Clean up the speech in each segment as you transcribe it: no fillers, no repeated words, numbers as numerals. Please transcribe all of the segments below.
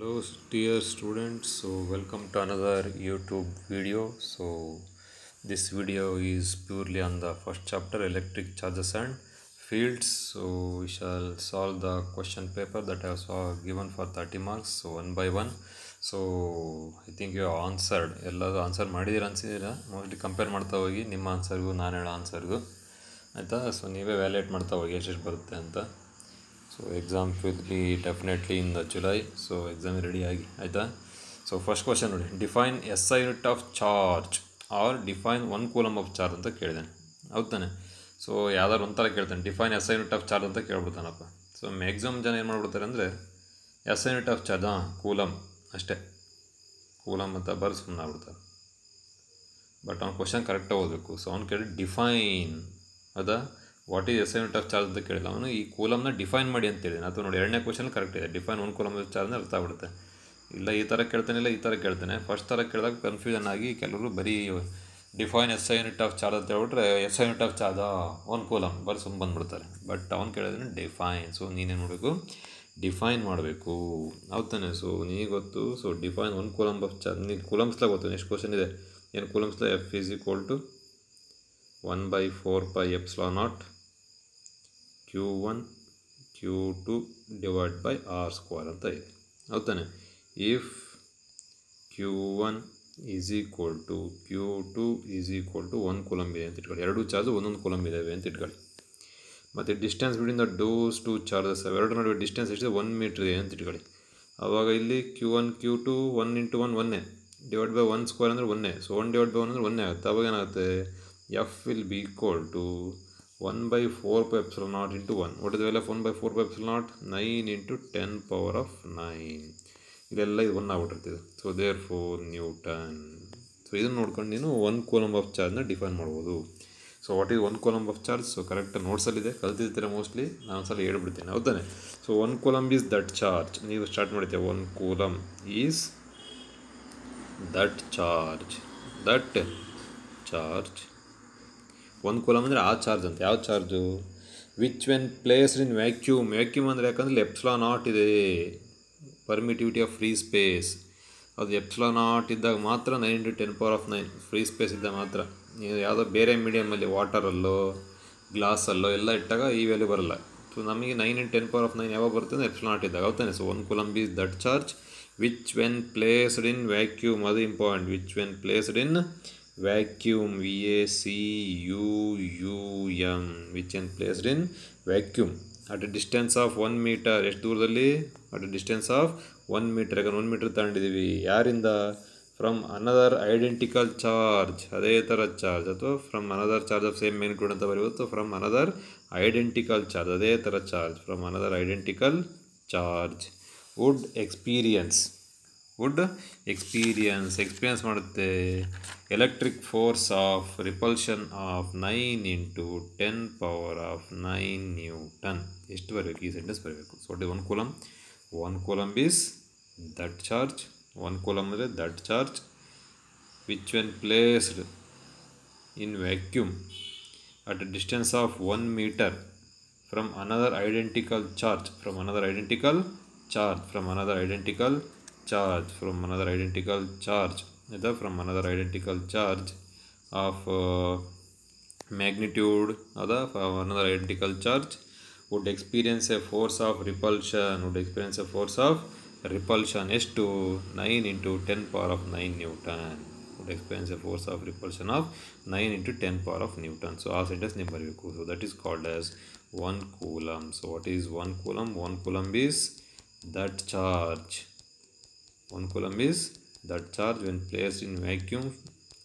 Hello dear students, so welcome to another YouTube video. So this video is purely on the first chapter, electric charges and fields. So we shall solve the question paper that I saw given for 30 marks, so one by one. So I think you have answered ಎಲ್ಲರೂ answer ಮಾಡಿದ್ದೀರ ಅನ್ಸಿದ್ದೀರಾ. Mostly compare ಮಾಡ್ತಾ ಹೋಗಿ ನಿಮ್ಮ ಆನ್ಸರ್ಗೂ ನಾನು ಹೇಳೋ ಆನ್ಸರ್ಗೂ ಆಯಿತಾ. So ನೀವೇ valuate ಮಾಡ್ತಾ ಹೋಗಿ ಎಷ್ಟೆಷ್ಟು ಬರುತ್ತೆ ಅಂತ. So exam will be definitely in the July. So exam ready ಆಗಿ ಆಯಿತಾ. ಸೊ ಫಸ್ಟ್ ಕ್ವಶನ್ ನೋಡಿ, define SI unit of charge or define 1 coulomb of charge ಅಂತ ಕೇಳಿದಾನೆ. ಹೌದು ತಾನೆ. ಸೊ ಯಾವ್ದಾದ್ರು ಒಂಥರ ಕೇಳ್ತಾನೆ, define SI unit of charge ಅಂತ ಕೇಳ್ಬಿಡ್ತಾನಪ್ಪ. ಸೊ ಮ್ಯಾಕ್ಸಿಮಮ್ ಜನ ಏನು ಮಾಡ್ಬಿಡ್ತಾರೆ ಅಂದರೆ SI unit of charge coulomb ಅಷ್ಟೇ, ಕೂಲಮ್ ಅಂತ ಬರ್ ಸುಮ್ಮನೆ ಆಗ್ಬಿಡ್ತಾರೆ. ಬಟ್ ಅವ್ನು ಕ್ವಶನ್ ಕರೆಕ್ಟಾಗಿ ಓದಬೇಕು. ಸೊ ಅವ್ನು ಕೇಳಿ ಡಿಫೈನ್ ಅದಾ what is SI unit of charge ಅಂತ ಕೇಳಿಲ್ಲ. ಅವನು ಈ ಕೂಲಮ್ನ ಡಿಫೈನ್ ಮಾಡಿ ಅಂತ ಹೇಳಿದ್ದಾನೆ. ಅಥವಾ ನೋಡಿ, ಎರಡನೇ ಕ್ವಶನ್ ಕರೆಕ್ಟ್ ಇದೆ, ಡಿಫೈನ್ 1 ಕೂಲಮ್ ಆಫ್ ಚಾರ್ಜ್ನ ಅರ್ಥ ಆಗ್ಬಿಡುತ್ತೆ. ಇಲ್ಲ ಈ ಥರ ಕೇಳ್ತಾನೆ, ಇಲ್ಲ ಈ ಥರ ಕೇಳ್ತಾನೆ. ಫಸ್ಟ್ ಥರ ಕೇಳಿದಾಗ ಕನ್ಫ್ಯೂಷನ್ ಆಗಿ ಕೆಲವರು ಬರೀ define SI unit of charge ಅಂತ ಹೇಳ್ಬಿಟ್ರೆ SI unit of charge 1 coulomb ಬರ್ ಸುಮ್ಮ ಬಂದುಬಿಡ್ತಾರೆ. ಬಟ್ ಅವ್ನು ಕೇಳಿದ್ರೆ ಡಿಫೈನ್. ಸೊ ನೀನೇನು ಮಾಡಬೇಕು, ಡಿಫೈನ್ ಮಾಡಬೇಕು. ಹೌದು ತಾನೆ. ಸೊ ನೀನು ಗೊತ್ತು. So define 1 coulomb of charge, ನೀನು ಕೂಲಮ್ಸ್ಲ ಗೊತ್ತು. ನೆಕ್ಸ್ಟ್ ಕ್ವಶನ್ ಇದೆ ಏನು, coulomb's law F is equal to 1/4πε0 Q1 Q2 divide by R² ಅಂತ ಇದೆ. ಹೌದು ತಾನೆ. If Q1 is equal to Q2 is equal to 1 coulomb ಇದೆ ಅಂತ ಇಟ್ಕೊಳ್ಳಿ. ಎರಡು ಚಾರ್ಜು ಒಂದೊಂದು ಕೂಲಮ್ ಇದ್ದಾವೆ ಅಂತ ಇಟ್ಕೊಳ್ಳಿ. ಮತ್ತು distance between the those two charges, ಎರಡು ನಡುವೆ ಡಿಸ್ಟೆನ್ಸ್ ಎಷ್ಟಿದೆ 1 ಮೀಟ್ರ್ ಇದೆ ಅಂತ ಇಟ್ಕೊಳ್ಳಿ. ಆವಾಗ ಇಲ್ಲಿ Q1 Q2 1 × 1 1 ಡಿವೈಡ್ ಬೈ 1² ಅಂದರೆ 1. ಸೊ 1 ಡಿವೈಡ್ ಬೈ 1 ಅಂದರೆ 1 ಆಗುತ್ತೆ. ಅವಾಗ ಏನಾಗುತ್ತೆ, F will B equal to 1/4πε0 into 1. What is the value of 1/4πε0? 9 × 10⁻⁹. ಇದೆಲ್ಲ ಇದು 1 ಆಗ್ಬಿಟ್ಟಿರ್ತದೆ. So therefore newton. So ಇದನ್ನು ನೋಡ್ಕೊಂಡು ನೀನು 1 ಕೂಲಮ್ ಆಫ್ ಚಾರ್ಜ್ನ ಡಿಫೈನ್ ಮಾಡ್ಬೋದು. So what is 1 coulomb of charge? So ಕರೆಕ್ಟಾಗಿ ನೋಟ್ಸಲ್ಲಿದೆ, ಕಲ್ತಿರ್ತೀರ ಮೋಸ್ಟ್ಲಿ. ನಾನು ಒಂದ್ಸಲ ಹೇಳ್ಬಿಡ್ತೀನಿ. ಹೌದಾನೆ. So 1 coulomb is that charge. ನೀವು ಸ್ಟಾರ್ಟ್ ಮಾಡ್ತೀವಿ, 1 coulomb is that charge. That charge 1 coulomb ಅಂದರೆ ಆ ಚಾರ್ಜ್ ಅಂತ. ಯಾವ charge? Which when placed in vacuum. Vacuum ಅಂದರೆ ಯಾಕಂದರೆ ε0 ಇದೆ, ಪರ್ಮಿಟಿವಿಟಿ ಆಫ್ ಫ್ರೀ ಸ್ಪೇಸ್. ಅದು ε0 ಇದ್ದಾಗ ಮಾತ್ರ 9 × 10⁻⁹ ಫ್ರೀ ಸ್ಪೇಸ್ ಇದ್ದಾಗ ಮಾತ್ರ. ನೀವು ಯಾವುದೋ ಬೇರೆ ಮೀಡಿಯಮಲ್ಲಿ ವಾಟರಲ್ಲೋ ಗ್ಲಾಸಲ್ಲೋ ಎಲ್ಲ ಇಟ್ಟಾಗ ಈ ವ್ಯಾಲ್ಯೂ ಬರೋಲ್ಲ. ಸೊ ನಮಗೆ 9 × 10⁻⁹ ಯಾವಾಗ ಬರುತ್ತೆ ಅಂದರೆ ε0 ಇದ್ದಾಗ. ಹೌದಾನೆ. So 1 coulomb is that charge which when placed in vacuum. ಅದು important. Which when placed in vacuum, VACUUM, which when placed in vacuum at a distance of 1 metre. ಎಷ್ಟು ದೂರದಲ್ಲಿ? At a distance of 1 metre. ಯಾಕಂದ್ರೆ 1 metre ತಗೊಂಡಿದ್ದೀವಿ. ಯಾರಿಂದ? From another identical charge, ಅದೇ ಥರ charge. ಅಥವಾ from another charge of same magnitude ಅಂತ ಬರೆಯುವುದು. ಫ್ರಮ್ ಅನದರ್ ಐಡೆಂಟಿಕಲ್ ಚಾರ್ಜ್, ಅದೇ ಥರ charge. From another identical charge would experience ಮಾಡುತ್ತೆ electric force of repulsion of 9 × 10⁻⁹ newton. ಎಷ್ಟು ಬರಬೇಕು? ಈ ಸೆಂಟೆನ್ಸ್ ಬರಬೇಕು. So 1 coulomb. 1 coulomb is that charge. 1 coulomb ಅಂದರೆ that charge which when placed in vacuum at a distance of 1 metre from another identical charge. From another identical charge. From another identical charge. From another identical charge ಆಯಿತಾ. From another identical charge of magnitude ಅದ. Another identical charge would experience a force of repulsion. ಎಷ್ಟು? 9 × 10⁻⁹ newton. Would experience a force of repulsion of 9 × 10⁻⁹ newton. So ಆ sentence ನೀವು ಬರಬೇಕು. So that is called as 1 coulomb. So what is 1 coulomb? 1 coulomb is that charge. 1 coulomb is that charge when placed in vacuum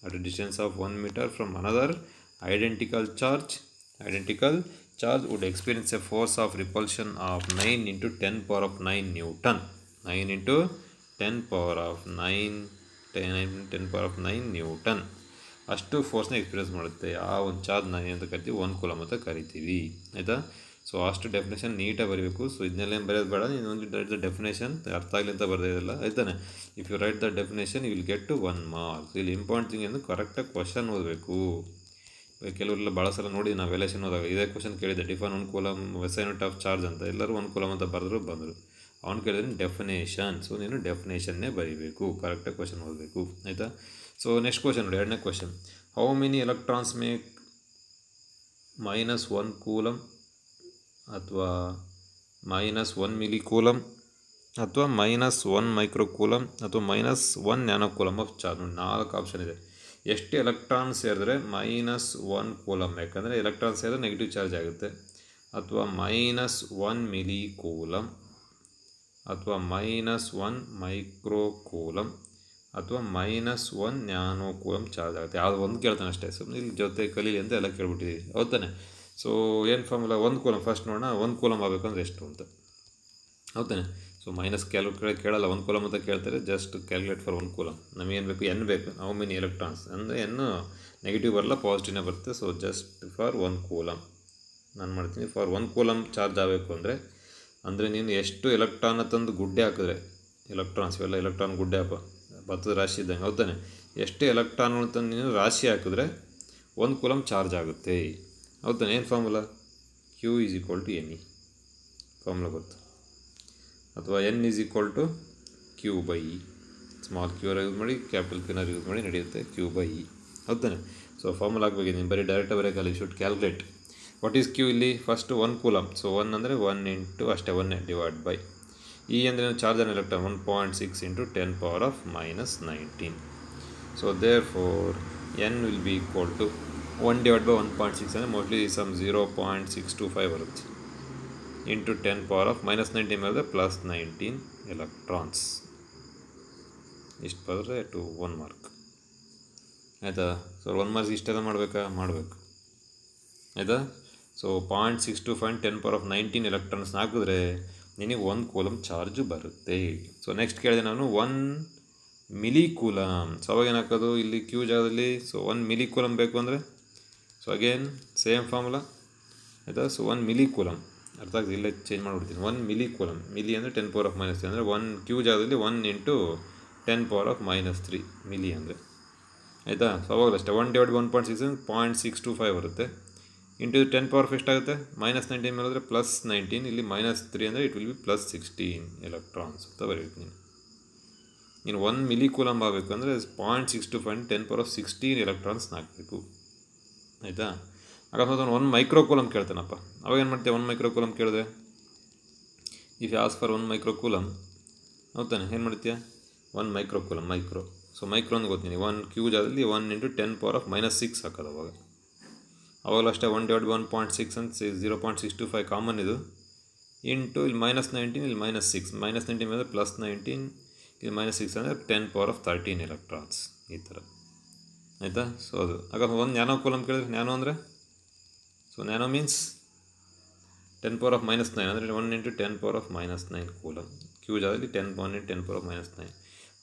at a distance of 1 metre from another identical charge would experience a force of repulsion of 9 × 10⁻⁹ Newton. 9 × 10⁻⁹ Newton ಅಷ್ಟು ಫೋರ್ಸ್ನ experience ಮಾಡುತ್ತೆ. ಆ ಒಂದು ಚಾರ್ಜ್ನ ಏನಂತ ಕರಿತೀವಿ? 1 coulomb ಅಂತ ಕರಿತೀವಿ. ಆಯಿತಾ. ಸೊ ಅಷ್ಟು ಡೆಫಿನೇಷನ್ ನೀಟಾಗಿ ಬರೀಬೇಕು. ಸೊ ಇದನ್ನೆಲ್ಲ ಏನು ಬರೆಯೋದು ಬೇಡ. ಇನ್ನೊಂದು ರೈಟ್ ದ ಡೆಫಿನೇಷನ್, ಅರ್ಥ ಆಗಲಿ ಅಂತ ಬರೆಯೋದಿಲ್ಲ. ಆಯ್ತಾನೆ. If you write the definition you will get 1 marks. ಇಲ್ಲಿ ಇಂಪಾರ್ಟೆಂಟ್ ಥಿಂಗ್ ಎಂದು ಕರೆಕ್ಟಾಗಿ ಕ್ವಶನ್ ಓದಬೇಕು. ಕೆಲವರೆಲ್ಲ ಭಾಳ ಸಲ ನೋಡಿ ನಾವು ವೆಲೇಷನ್ ಹೋದಾಗ ಇದೇ ಕ್ವಶನ್ ಕೇಳಿದೆ, define 1 coulomb SI unit of charge ಅಂತ. ಎಲ್ಲರೂ 1 ಕೂಲಮ್ ಅಂತ ಬಂದರು. ಅವ್ನು ಕೇಳಿದ್ರೆ ಡೆಫಿನೇಷನ್. ಸೊ ನೀನು ಡೆಫಿನೇಷನ್ನೇ ಬರೀಬೇಕು, ಕರೆಕ್ಟಾಗಿ ಕ್ವಶನ್ ಓದಬೇಕು ಆಯಿತಾ. ಸೊ ನೆಕ್ಸ್ಟ್ ಕ್ವಶನ್ ನೋಡಿ, ಎರಡನೇ question. How many electrons make -1 coulomb ಅಥವಾ -1 ಮಿಲಿ ಕೂಲಮ್ ಅಥವಾ -1 ಮೈಕ್ರೋ ಕೂಲಮ್ ಅಥವಾ -1 ನ್ಯಾನೋ ಕೂಲಮ್ ಆಫ್ ಚಾರ್ಜ್. ನೋಡಿ 4 ಆಪ್ಷನ್ ಇದೆ. ಎಷ್ಟು ಎಲೆಕ್ಟ್ರಾನ್ಸ್ ಸೇರಿದ್ರೆ -1 ಕೂಲಮ್, ಯಾಕಂದರೆ ಎಲೆಕ್ಟ್ರಾನ್ಸ್ ಸೇರಿದ್ರೆ ನೆಗೆಟಿವ್ ಚಾರ್ಜ್ ಆಗುತ್ತೆ, ಅಥವಾ -1 ಮಿಲಿ ಕೂಲಮ್ ಅಥವಾ -1 ಮೈಕ್ರೋ ಕೂಲಮ್ ಅಥವಾ -1 ನ್ಯಾನೋ ಕೂಲಮ್ ಚಾರ್ಜ್ ಆಗುತ್ತೆ. ಯಾವುದು ಒಂದು ಕೇಳ್ತಾನೆ ಅಷ್ಟೇ, ಸುಮ್ಮನೆ ಇಲ್ಲಿ ಜೊತೆ ಕಲೀಲಿ ಅಂತ ಎಲ್ಲ ಕೇಳ್ಬಿಟ್ಟಿದ್ದೀವಿ, ಹೌದಾನೆ. ಸೊ ಏನು ಫಾರ್ಮುಲಾ, 1 ಕೂಲಮ್ ಫಸ್ಟ್ ನೋಡೋಣ. 1 ಕೂಲಮ್ ಆಗಬೇಕಂದ್ರೆ ಎಷ್ಟು ಅಂತ, ಹೌದಾನೆ. ಸೊ ಮೈನಸ್ ಕ್ಯಾಲ್ಕುಲೇಟ್ ಕೇಳಲ್ಲ, 1 ಕೂಲಮ್ ಅಂತ ಕೇಳ್ತಾರೆ, ಜಸ್ಟ್ ಕ್ಯಾಲ್ಕುಲೇಟ್ ಫಾರ್ 1 ಕೂಲಮ್. ನಮಗೇನು ಬೇಕು, ಎನ್ ಬೇಕು. ಹೌ ಮೆನಿ ಎಲೆಕ್ಟ್ರಾನ್ಸ್ ಅಂದರೆ ಎನ್ನು ನೆಗೆಟಿವ್ ಬರಲ್ಲ, ಪಾಸಿಟಿವ್ನೇ ಬರುತ್ತೆ. ಸೊ ಜಸ್ಟ್ ಫಾರ್ 1 ಕೂಲಮ್ ನಾನು ಮಾಡ್ತೀನಿ. ಫಾರ್ 1 ಕೂಲಮ್ ಚಾರ್ಜ್ ಆಗಬೇಕು ಅಂದರೆ ನೀನು ಎಷ್ಟು ಎಲೆಕ್ಟ್ರಾನ್ ತಂದು ಗುಡ್ಡೆ ಹಾಕಿದ್ರೆ, ಎಲೆಕ್ಟ್ರಾನ್ಸ್ ಇವೆಲ್ಲ ಎಲೆಕ್ಟ್ರಾನ್ ಗುಡ್ಡೆ ಹಾಕೋ ಭತ್ತದ ರಾಶಿ ಇದ್ದಂಗೆ, ಹೌದಾನೆ. ಎಷ್ಟು ಎಲೆಕ್ಟ್ರಾನ್ಗಳು ತಂದು ನೀನು ರಾಶಿ ಹಾಕಿದ್ರೆ 1 ಕೂಲಮ್ ಚಾರ್ಜ್ ಆಗುತ್ತೆ, ಹೌದಾನೆ. ಏನು ಫಾರ್ಮುಲಾ, Q = NE ಫಾರ್ಮುಲಾ ಗೊತ್ತು, ಅಥವಾ N = Q/E. Small cure use ಮಾಡಿ, ಕ್ಯಾಪಿಟಲ್ ಕ್ಯೂನರ್ ಯೂಸ್ ಮಾಡಿ ನಡೆಯುತ್ತೆ, Q/E, ಹೌದಾನೆ. ಸೊ ಫಾರ್ಮುಲಾ ಹಾಕಬೇಕು, ನೀನು ಬರೀ ಡೈರೆಕ್ಟಾಗಿ ಬರೋಕ್ಕಲ್ಲ, you should calculate. What is Q ಇಲ್ಲಿ, ಫಸ್ಟ್ 1 ಕೂಲಮ್. ಸೊ 1 ಅಂದರೆ 1 ಇಂಟು ಅಷ್ಟೇ 1 ಡಿವೈಡ್ ಬೈ E ಅಂದರೆ charge on electron 1.6 into 10⁻⁻19. So therefore N will B equal to 1 divide by 1.6 ಅಂದರೆ ಮೋಸ್ಟ್ಲಿ ಸಮ್ 0.625 ಬರುತ್ತೆ, ಇಂಟು 10⁻⁻19 ಮೇಲೆ +19 ಎಲೆಕ್ಟ್ರಾನ್ಸ್. ಇಷ್ಟು ಬರೆದ್ರೆ to 1 mark ಆಯಿತಾ. ಸೊ 1 ಮಾರ್ಕ್ಸ್ ಇಷ್ಟೆಲ್ಲ ಮಾಡಬೇಕು ಆಯಿತಾ. ಸೊ 0.625 10⁻19 ಎಲೆಕ್ಟ್ರಾನ್ಸ್ ಹಾಕಿದ್ರೆ ನಿನಗೆ 1 ಕೂಲಮ್ ಚಾರ್ಜು ಬರುತ್ತೆ. ಸೊ ನೆಕ್ಸ್ಟ್ ಕೇಳಿದೆ ನಾನು 1 ಮಿಲಿ ಕೂಲಮ್. ಸೊ ಅವಾಗ ಏನು ಹಾಕೋದು, ಇಲ್ಲಿ ಕ್ಯೂ ಜಾಗದಲ್ಲಿ. ಸೊ 1 ಮಿಲಿ ಕೂಲಮ್ ಬೇಕು ಅಂದರೆ, ಸೊ ಅಗೇನ್ ಸೇಮ್ ಫಾರ್ಮುಲಾ ಆಯಿತಾ. ಸೊ 1 ಮಿಲಿ ಕೂಲಮ್ ಅರ್ಥ ಆಗ್ತದೆ, ಇಲ್ಲೇ ಚೇಂಜ್ ಮಾಡಿಬಿಡ್ತೀನಿ. 1 ಮಿಲಿ ಕೂಲಮ್, ಮಿಲಿ ಅಂದರೆ 10⁻³ ಅಂದರೆ 1 ಕ್ಯೂ ಜಾಗದಲ್ಲಿ 1 ಇಂಟು 10⁻³ ಮಿಲಿ ಅಂದರೆ ಆಯಿತಾ. ಸೊ ಅವಾಗಲೂ ಅಷ್ಟೇ 1 ಡಿವೈಡ್ 1.6 0.625 ಬರುತ್ತೆ, ಇಂಟು 10⁻⁻⁻ ಎಷ್ಟಾಗುತ್ತೆ, -19 ಮೇಲೆ ಅಂದರೆ +19, ಇಲ್ಲಿ -3 ಅಂದರೆ ಇಟ್ ವಿಲ್ ಬಿ +16 ಎಲೆಕ್ಟ್ರಾನ್ಸ್ ಅಂತ ಬರೀಬೇಕು. ನೀನು 1 ಮಿಲಿ ಕೂಲಮ್ ಆಗಬೇಕು ಅಂದರೆ 0.625 10⁻16 ಎಲೆಕ್ಟ್ರಾನ್ಸ್ ಹಾಕಬೇಕು ಆಯಿತಾ. ಅಕಸ್ಮಾತ್ 1 ಮೈಕ್ರೋ ಕೂಲಮ್ ಕೇಳ್ತಾನಪ್ಪ, ಅವಾಗ ಏನು ಮಾಡ್ತೀವಿ, 1 ಮೈಕ್ರೋ ಕೂಲಮ್ ಕೇಳಿದೆ, if you ask for 1 micro coulomb, ಹೌದಾನೆ, ಏನು ಮಾಡ್ತೀಯ, 1 micro coulomb micro. So micro ಅಂತ ಗೊತ್ತೀನಿ, 1 ಕ್ಯೂ ಜಾಗದಲ್ಲಿ 1 ಇಂಟು 10⁻⁻6 ಹಾಕೋದು. ಅವಾಗಲೂ ಅಷ್ಟೇ 1 ಡಿವೈಡ್ 1.6 ಅಂತ 0.625 ಕಾಮನ್ ಇದು, ಇಂಟು ಇಲ್ಲಿ -19 ಇಲ್ಲಿ -6, -19 ಮೇಲೆ +19 ಇಲ್ಲಿ -6 ಅಂದರೆ 10⁻13 ಎಲೆಕ್ಟ್ರಾನ್ಸ್ ಈ ಥರ ಆಯಿತಾ. ಸೊ ಅದು ಆಗ 1 ನ್ಯಾನೋ ಕೂಲಮ್ ಕೇಳಿದ್ರೆ, ನ್ಯಾನೋ ಅಂದರೆ, ಸೊ ನ್ಯಾನೋ ಮೀನ್ಸ್ 10⁻⁻9 ಅಂದರೆ 1 ಇಂಟು 10⁻⁻9 ಕೂಲಮ್. ಕ್ಯೂ ಜಾಗದಲ್ಲಿ 10⁻⁻9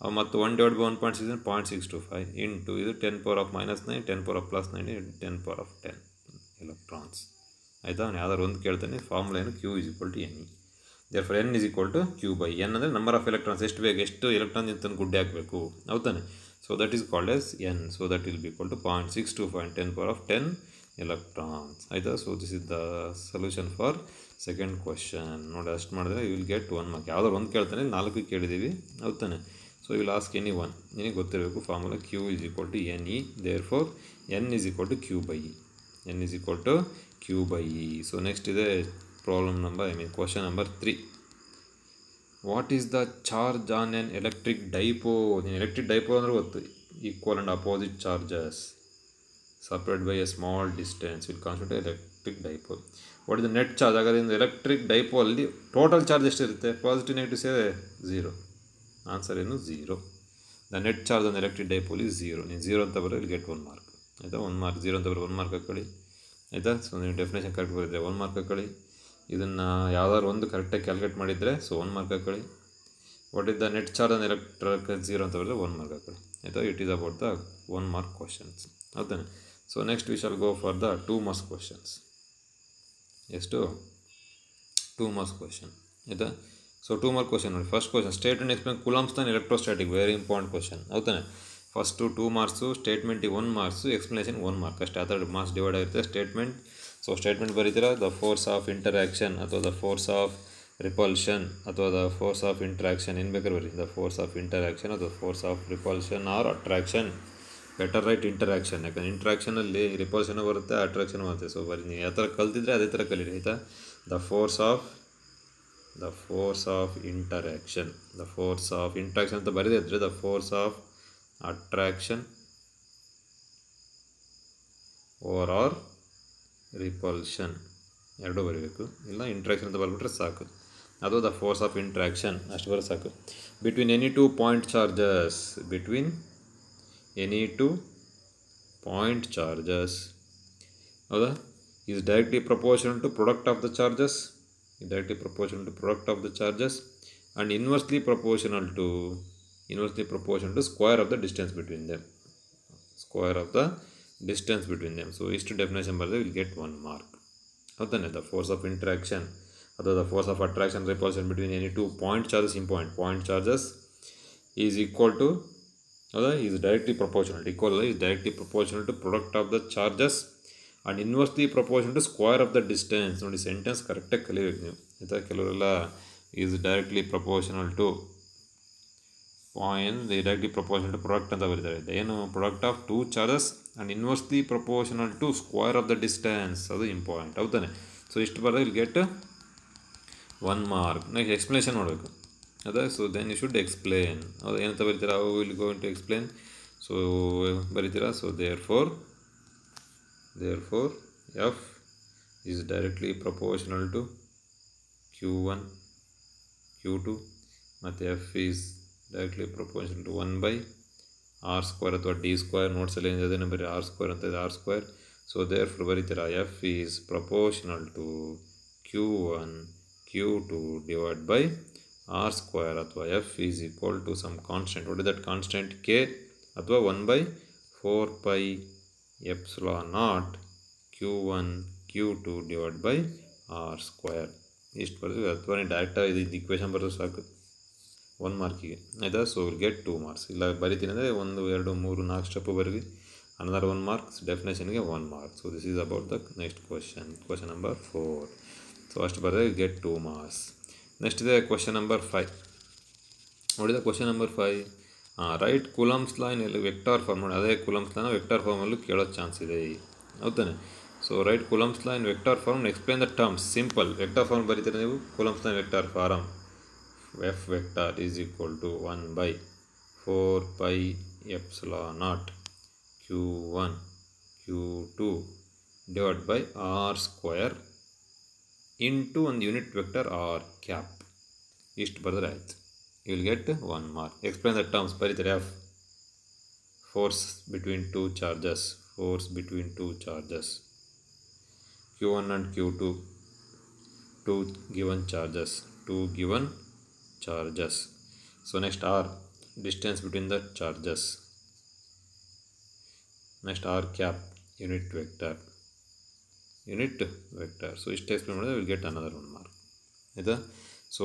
ಅವು ಮತ್ತು 1 ಡಿವೈಡ್ ಬೈ 1.6 0.625 ಇಂಟು ಇದು 10⁻⁻9 10⁻+9 10⁻10 ಎಲೆಕ್ಟ್ರಾನ್ಸ್ ಆಯಿತಾ. ಅವ್ನು ಯಾವ್ದಾದ್ರು ಒಂದು ಕೇಳ್ತಾನೆ, ಫಾರ್ಮುಲಾ ಏನು, Q = NE. Therefore N = Q/E. N ಅಂದರೆ ನಂಬರ್ ಆಫ್ ಎಲೆಕ್ಟ್ರಾನ್ಸ್, ಎಷ್ಟು ಬೇಕು, ಎಷ್ಟು ಎಲೆಕ್ಟ್ರಾನ್ ಇಂತ ಗುಡ್ಡೆ ಹಾಕಬೇಕು, ಹೌದಾನೆ. So that is called as N. ಸೊ ದಟ್ ವಿಲ್ ಬಿ ಈಕ್ವಲ್ ಟು 0.625 10⁻10 ಎಲೆಕ್ಟ್ರಾನ್ಸ್ ಆಯಿತಾ. So this is the solution for second question. ನೋಡಿ ಅಷ್ಟು ಮಾಡಿದ್ರೆ ಯು ವಿಲ್ ಗೆಟ್ 1 ಮಾರ್ಕ್. ಯಾವ್ದಾದ್ರು ಒಂದು ಕೇಳ್ತಾನೆ, 4 ಕೇಳಿದ್ದೀವಿ, ಹೌದಾನೆ. So you will ask any one, ನಿನಗೆ ಗೊತ್ತಿರಬೇಕು formula Q = NE. Therefore N = Q/E. N = Q/E. So next ಇದೆ problem number, question number 3. What is the charge on an electric dipole. ನೀನು electric dipole ಅಂದರೆ ಗೊತ್ತು, equal and opposite charges separate by a small distance will constitute electric dipole. What is the net charge. ಹಾಗಾದ್ರೆ electric ಡೈಪೋಲಲ್ಲಿ total charge ಎಷ್ಟಿರುತ್ತೆ, positive negative ಸೇರಿ 0. Answer ಏನು, 0. The net charge on electric dipole is 0. ನೀನು 0 ಅಂತ ಬರೋ, ಇಲ್ಲಿ get 1 mark ಆಯಿತಾ. 1 ಮಾರ್ಕ್, 0 ಅಂತ ಬರೋ 1 ಮಾರ್ಕ್ ಹಾಕೊಳ್ಳಿ ಆಯಿತಾ. ಸೊ ನೀವು ಡೆಫಿನೇಷನ್ ಕರೆಕ್ಟ್ ಬರೀದ್ರೆ 1 ಮಾರ್ಕ್ ಹಾಕೊಳ್ಳಿ. ಇದನ್ನು ಯಾವ್ದಾದ್ರು ಒಂದು ಕರೆಕ್ಟಾಗಿ ಕ್ಯಾಲ್ಕುಲೇಟ್ ಮಾಡಿದರೆ ಸೊ 1 ಮಾರ್ಕ್ ಹಾಕೊಳ್ಳಿ. What is the net charge on electric 0 ಅಂತ ಬರೆದ್ರೆ 1 ಮಾರ್ಕ್ ಹಾಕೊಳ್ಳಿ ಆಯಿತಾ. It is about the 1 mark questions, ಹೌದಾನೆ. So next we shall go for the 2 marks questions. ಎಷ್ಟು, 2 ಮಾರ್ಕ್ಸ್ ಕ್ವಶನ್ ಆಯಿತಾ. ಸೊ 2 ಮಾರ್ಕ್ ಕ್ವಶನ್ ನೋಡಿ. First question, statement explain coulomb's on electrostatic. Very important question, ಹೌದಾನೆ. First 2 marks, ಸ್ಟೇಟ್ಮೆಂಟಿಗೆ 1 marks, explanation 1 mark ಅಷ್ಟೇ. ಆ ಥರ marks divide ಆಗಿರುತ್ತೆ statement. So statement ಬರೀತೀರಾ, ದ ಫೋರ್ಸ್ ಆಫ್ ಇಂಟರ್ಯಾಕ್ಷನ್ ಅಥವಾ ದ ಫೋರ್ಸ್ ಆಫ್ ರಿಪಲ್ಷನ್ ಅಥವಾ ದ ಫೋರ್ಸ್ ಆಫ್ ಇಂಟ್ರಾಕ್ಷನ್ ಏನು ಬೇಕಾದ್ರೆ ಬರೀ ದ ಫೋರ್ಸ್ ಆಫ್ ಇಂಟರಾಕ್ಷನ್ ಅಥವಾ force of repulsion or attraction. Better write interaction, ಯಾಕಂದರೆ ಇಂಟ್ರಾಕ್ಷನಲ್ಲಿ ರಿಪಲ್ಷನ್ ಬರುತ್ತೆ, ಅಟ್ರಾಕ್ಷನ್ ಬರುತ್ತೆ. ಸೊ ಬರೀ ನೀವು ಯಾವ ಥರ ಕಲ್ತಿದ್ರೆ ಅದೇ ಥರ ಕಲೀರಿ ಆಯಿತಾ. The force of interaction, the force of interaction ಅಂತ ಬರೀದೇ ಇದ್ದರೆ the force of attraction R repulsion ಎರಡೂ ಬರೀಬೇಕು. ಇಲ್ಲ ಇಂಟ್ರಾಕ್ಷನ್ ಅಂತ ಬರ್ಬಿಟ್ರೆ ಸಾಕು. ಅದು ದ ಫೋರ್ಸ್ ಆಫ್ ಇಂಟ್ರಾಕ್ಷನ್ ಅಷ್ಟು ಬರೋ ಸಾಕು. Between any two point charges, between any two point charges, ಹೌದಾ, is directly proportional to product of the charges, and inversely proportional to square of the distance between them. So ಇಷ್ಟು ಡೆಫಿನೇಷನ್ ಬರೆದ್ರೆ will get 1 mark. ಹೌದಾನೆ. The force of interaction ಅಥವಾ the force of attraction repulsion between any two point charges point charges is equal to, ಹೌದಾ, is directly proportional to product of the charges and inversely proportional to square of the distance. ನೋಡಿ sentence ಕರೆಕ್ಟಾಗಿ ಕಲಿಬೇಕು ನೀವು ಆಯಿತಾ. ಕೆಲವರೆಲ್ಲ is directly proportional to product ಅಂತ ಬರೀತಾರೆ. ಏನು product of two charges and inversely proportional to square of the distance, ಅದು ಇಂಪಾರ್ಟೆಂಟ್. ಹೌದಾನೆ. ಸೊ ಇಷ್ಟು ಬರೋದು will get 1 mark. Next explanation ಮಾಡಬೇಕು ಅದೇ. So then you should explain. ಹೌದು, ಏನಂತ ಬರೀತೀರಾ, how will go to explain. So ಬರೀತೀರಾ. So therefore F is directly proportional to Q1 Q2 ಮತ್ತು F is directly proportional to 1 by R square ಅಥವಾ D square. ನೋಟ್ಸಲ್ಲಿ ಏನಿದೆ ಅದನ್ನು ಬರೀ R square ಅಂತ ಇದೆ, R square. So therefore ಬರೀತೀರಾ F is proportional to Q1 Q2 divided by R square ಅಥವಾ F is equal to some constant. What is that constant? K ಅಥವಾ 1 by 4 pi epsilon naught Q1 Q2 divided by R square. ಇಷ್ಟು ಬರ್ತದೆ. ಅಥವಾ ನೀವು ಡೈರೆಕ್ಟಾಗಿ ಇದು equation ಬರೋದು ಸಾಕು 1 ಮಾರ್ಕಿಗೆ ಆಯಿತಾ. So will get 2 marks. ಇಲ್ಲ ಬರಿತೀನಿ ಅಂದರೆ 1 2 3 4 ಸ್ಟೆಪ್ಪು ಬರೀ another 1 ಮಾರ್ಕ್ಸ್, ಡೆಫಿನೇಷನ್ಗೆ 1 mark. So this is about the next question number 4. So ಅಷ್ಟು ಬರೆದ್ರೆ ಗೆಟ್ 2 ಮಾರ್ಕ್ಸ್. ನೆಕ್ಸ್ಟ್ ಇದೆ ಕ್ವಶನ್ ನಂಬರ್ 5. ನೋಡಿದ question number 5, write coulomb's law in vector form. ನೋಡಿ ಅದೇ ಕೂಲಮ್ಸ್ ಲಾನ ವೆಕ್ಟಾರ್ ಫಾರ್ಮಲ್ಲೂ ಕೇಳೋ ಚಾನ್ಸ್ ಇದೆ, ಹೌದಾನೆ. So write coulomb's law in vector form, explain the terms. Simple vector form ಬರೀತೀರ ನೀವು. Coulomb's law in vector form F vector is equal to 1 by 4 pi epsilon naught Q1 Q2 divided by R square into ಒಂದು unit vector R cap. ಇಷ್ಟು ಬರೆದ್ರೆ ಆಯ್ತು. You will get 1 mark. Explain the terms. ಬರೀತಾರೆ F, force between two charges, Q1 and Q2, two given charges. So next R, distance between the charges. Next R cap, unit vector. So ಇಷ್ಟು explain ಮಾಡಿದ್ರೆ will get another 1 mark. ಆಯಿತಾ. So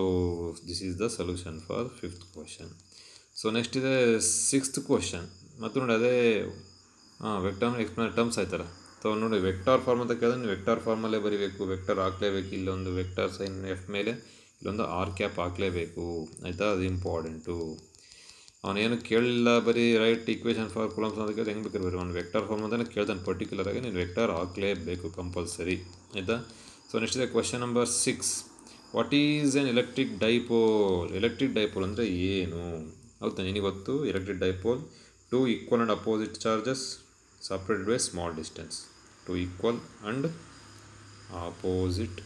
this is the solution for 5th question. So next ಇದೆ 6th question. ಮತ್ತು ನೋಡಿ ಅದೇ vector explain terms ಆಯ್ತಲ್ಲ. So ನೋಡಿ vector form ಅಂತ ಕೇಳಿದ್ರೆ ನೀವು ವೆಕ್ಟಾರ್ ಫಾರ್ಮಲ್ಲೇ ಬರೀಬೇಕು, ವೆಕ್ಟರ್ ಹಾಕ್ಲೇಬೇಕು. ಇಲ್ಲೊಂದು ವೆಕ್ಟರ್ ಸೈನ್ F ಮೇಲೆ ಇಲ್ಲೊಂದು R ಕ್ಯಾಪ್ ಹಾಕ್ಲೇಬೇಕು, ಆಯಿತಾ. ಅದು ಇಂಪಾರ್ಟೆಂಟು. ಅವನೇನು ಕೇಳಿಲ್ಲ, ಬರೀ ರೈಟ್ ಈಕ್ವೇಷನ್ ಫಾರ್ ಕೂಲಮ್ಸ್ ಅಂತ ಕೇಳಿದ್ರೆ ಹೆಂಗೆ ಬೇಕಾದ್ರೆ ಬರೀ ಒಂದು ವೆಕ್ಟರ್ ಫಾರ್ಮ್ ಅಂತಲೇ ಕೇಳ್ತಾನೆ ಪರ್ಟಿಕ್ಯುಲರಾಗಿ. ನೀನು ವೆಕ್ಟರ್ ಹಾಕ್ಲೇಬೇಕು ಕಂಪಲ್ಸರಿ, ಆಯಿತಾ. ಸೊ ನೆಕ್ಸ್ಟ್ ಇದೆ question number 6. What is N electric dipole? Electric dipole ಅಂದರೆ ಏನು? ಹೌದಾ, ನಿನಗೆ ಗೊತ್ತು. Electric dipole, 2 equal and opposite charges separated by small distance. 2 equal and opposite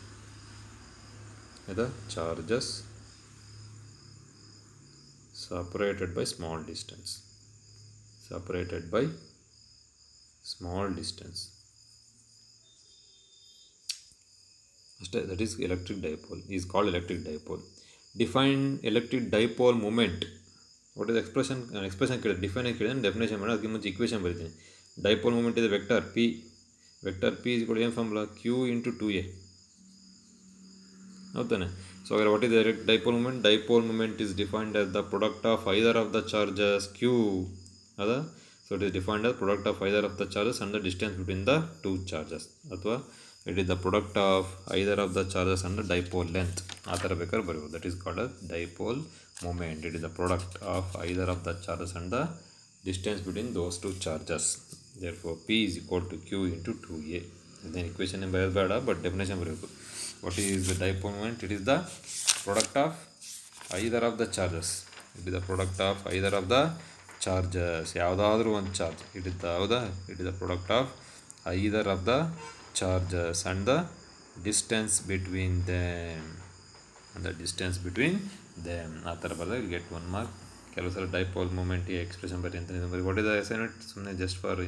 charges separated by small distance. That is electric dipole. Is called electric dipole. Define electric dipole moment. What is the expression? Expression define definition ಮಾಡಿ ಅದಕ್ಕೆ ಮುಂಚೆ equation ಬರೀತೀನಿ. Dipole moment ಇದೆ vector P. Vector P is equal to ಏನು ಫಾರ್ಮುಲಾ? Q into 2A. ಹೌದಾನೆ. So ಹಾಗಾದ್ರೆ what is dipole moment? Dipole moment is defined as the product of either of the charges Q. ಅದ. So it is defined as product of either of the charges and the distance between the two charges. ಅಥವಾ it is the product of either of the charges and the dipole length. ಆ ಥರ ಬೇಕಾದ್ರೆ ಬರೀಬೋದು. That is called a dipole moment. It is the product of either of the charges and the distance between those two charges. therefore P is equal to Q into 2A. then equation ಬರೆಯೋದು ಬೇಡ, but definition ಬರಬೇಕು. what is the dipole moment? it is the product of either of the charges. it is the product of either of the charges. ಯಾವುದಾದ್ರೂ ಒಂದು charge it is the ಹೌದಾ, it is the product of either of the charges and the distance between them, and the distance between them. ಆ ಥರ ಬರೆದಾಗ get 1 mark. ಕೆಲವು ಸಲ dipole moment ಈ expression ಬರೀ ಅಂತ ಬರೀ. What is the SI unit? ಸುಮ್ಮನೆ just for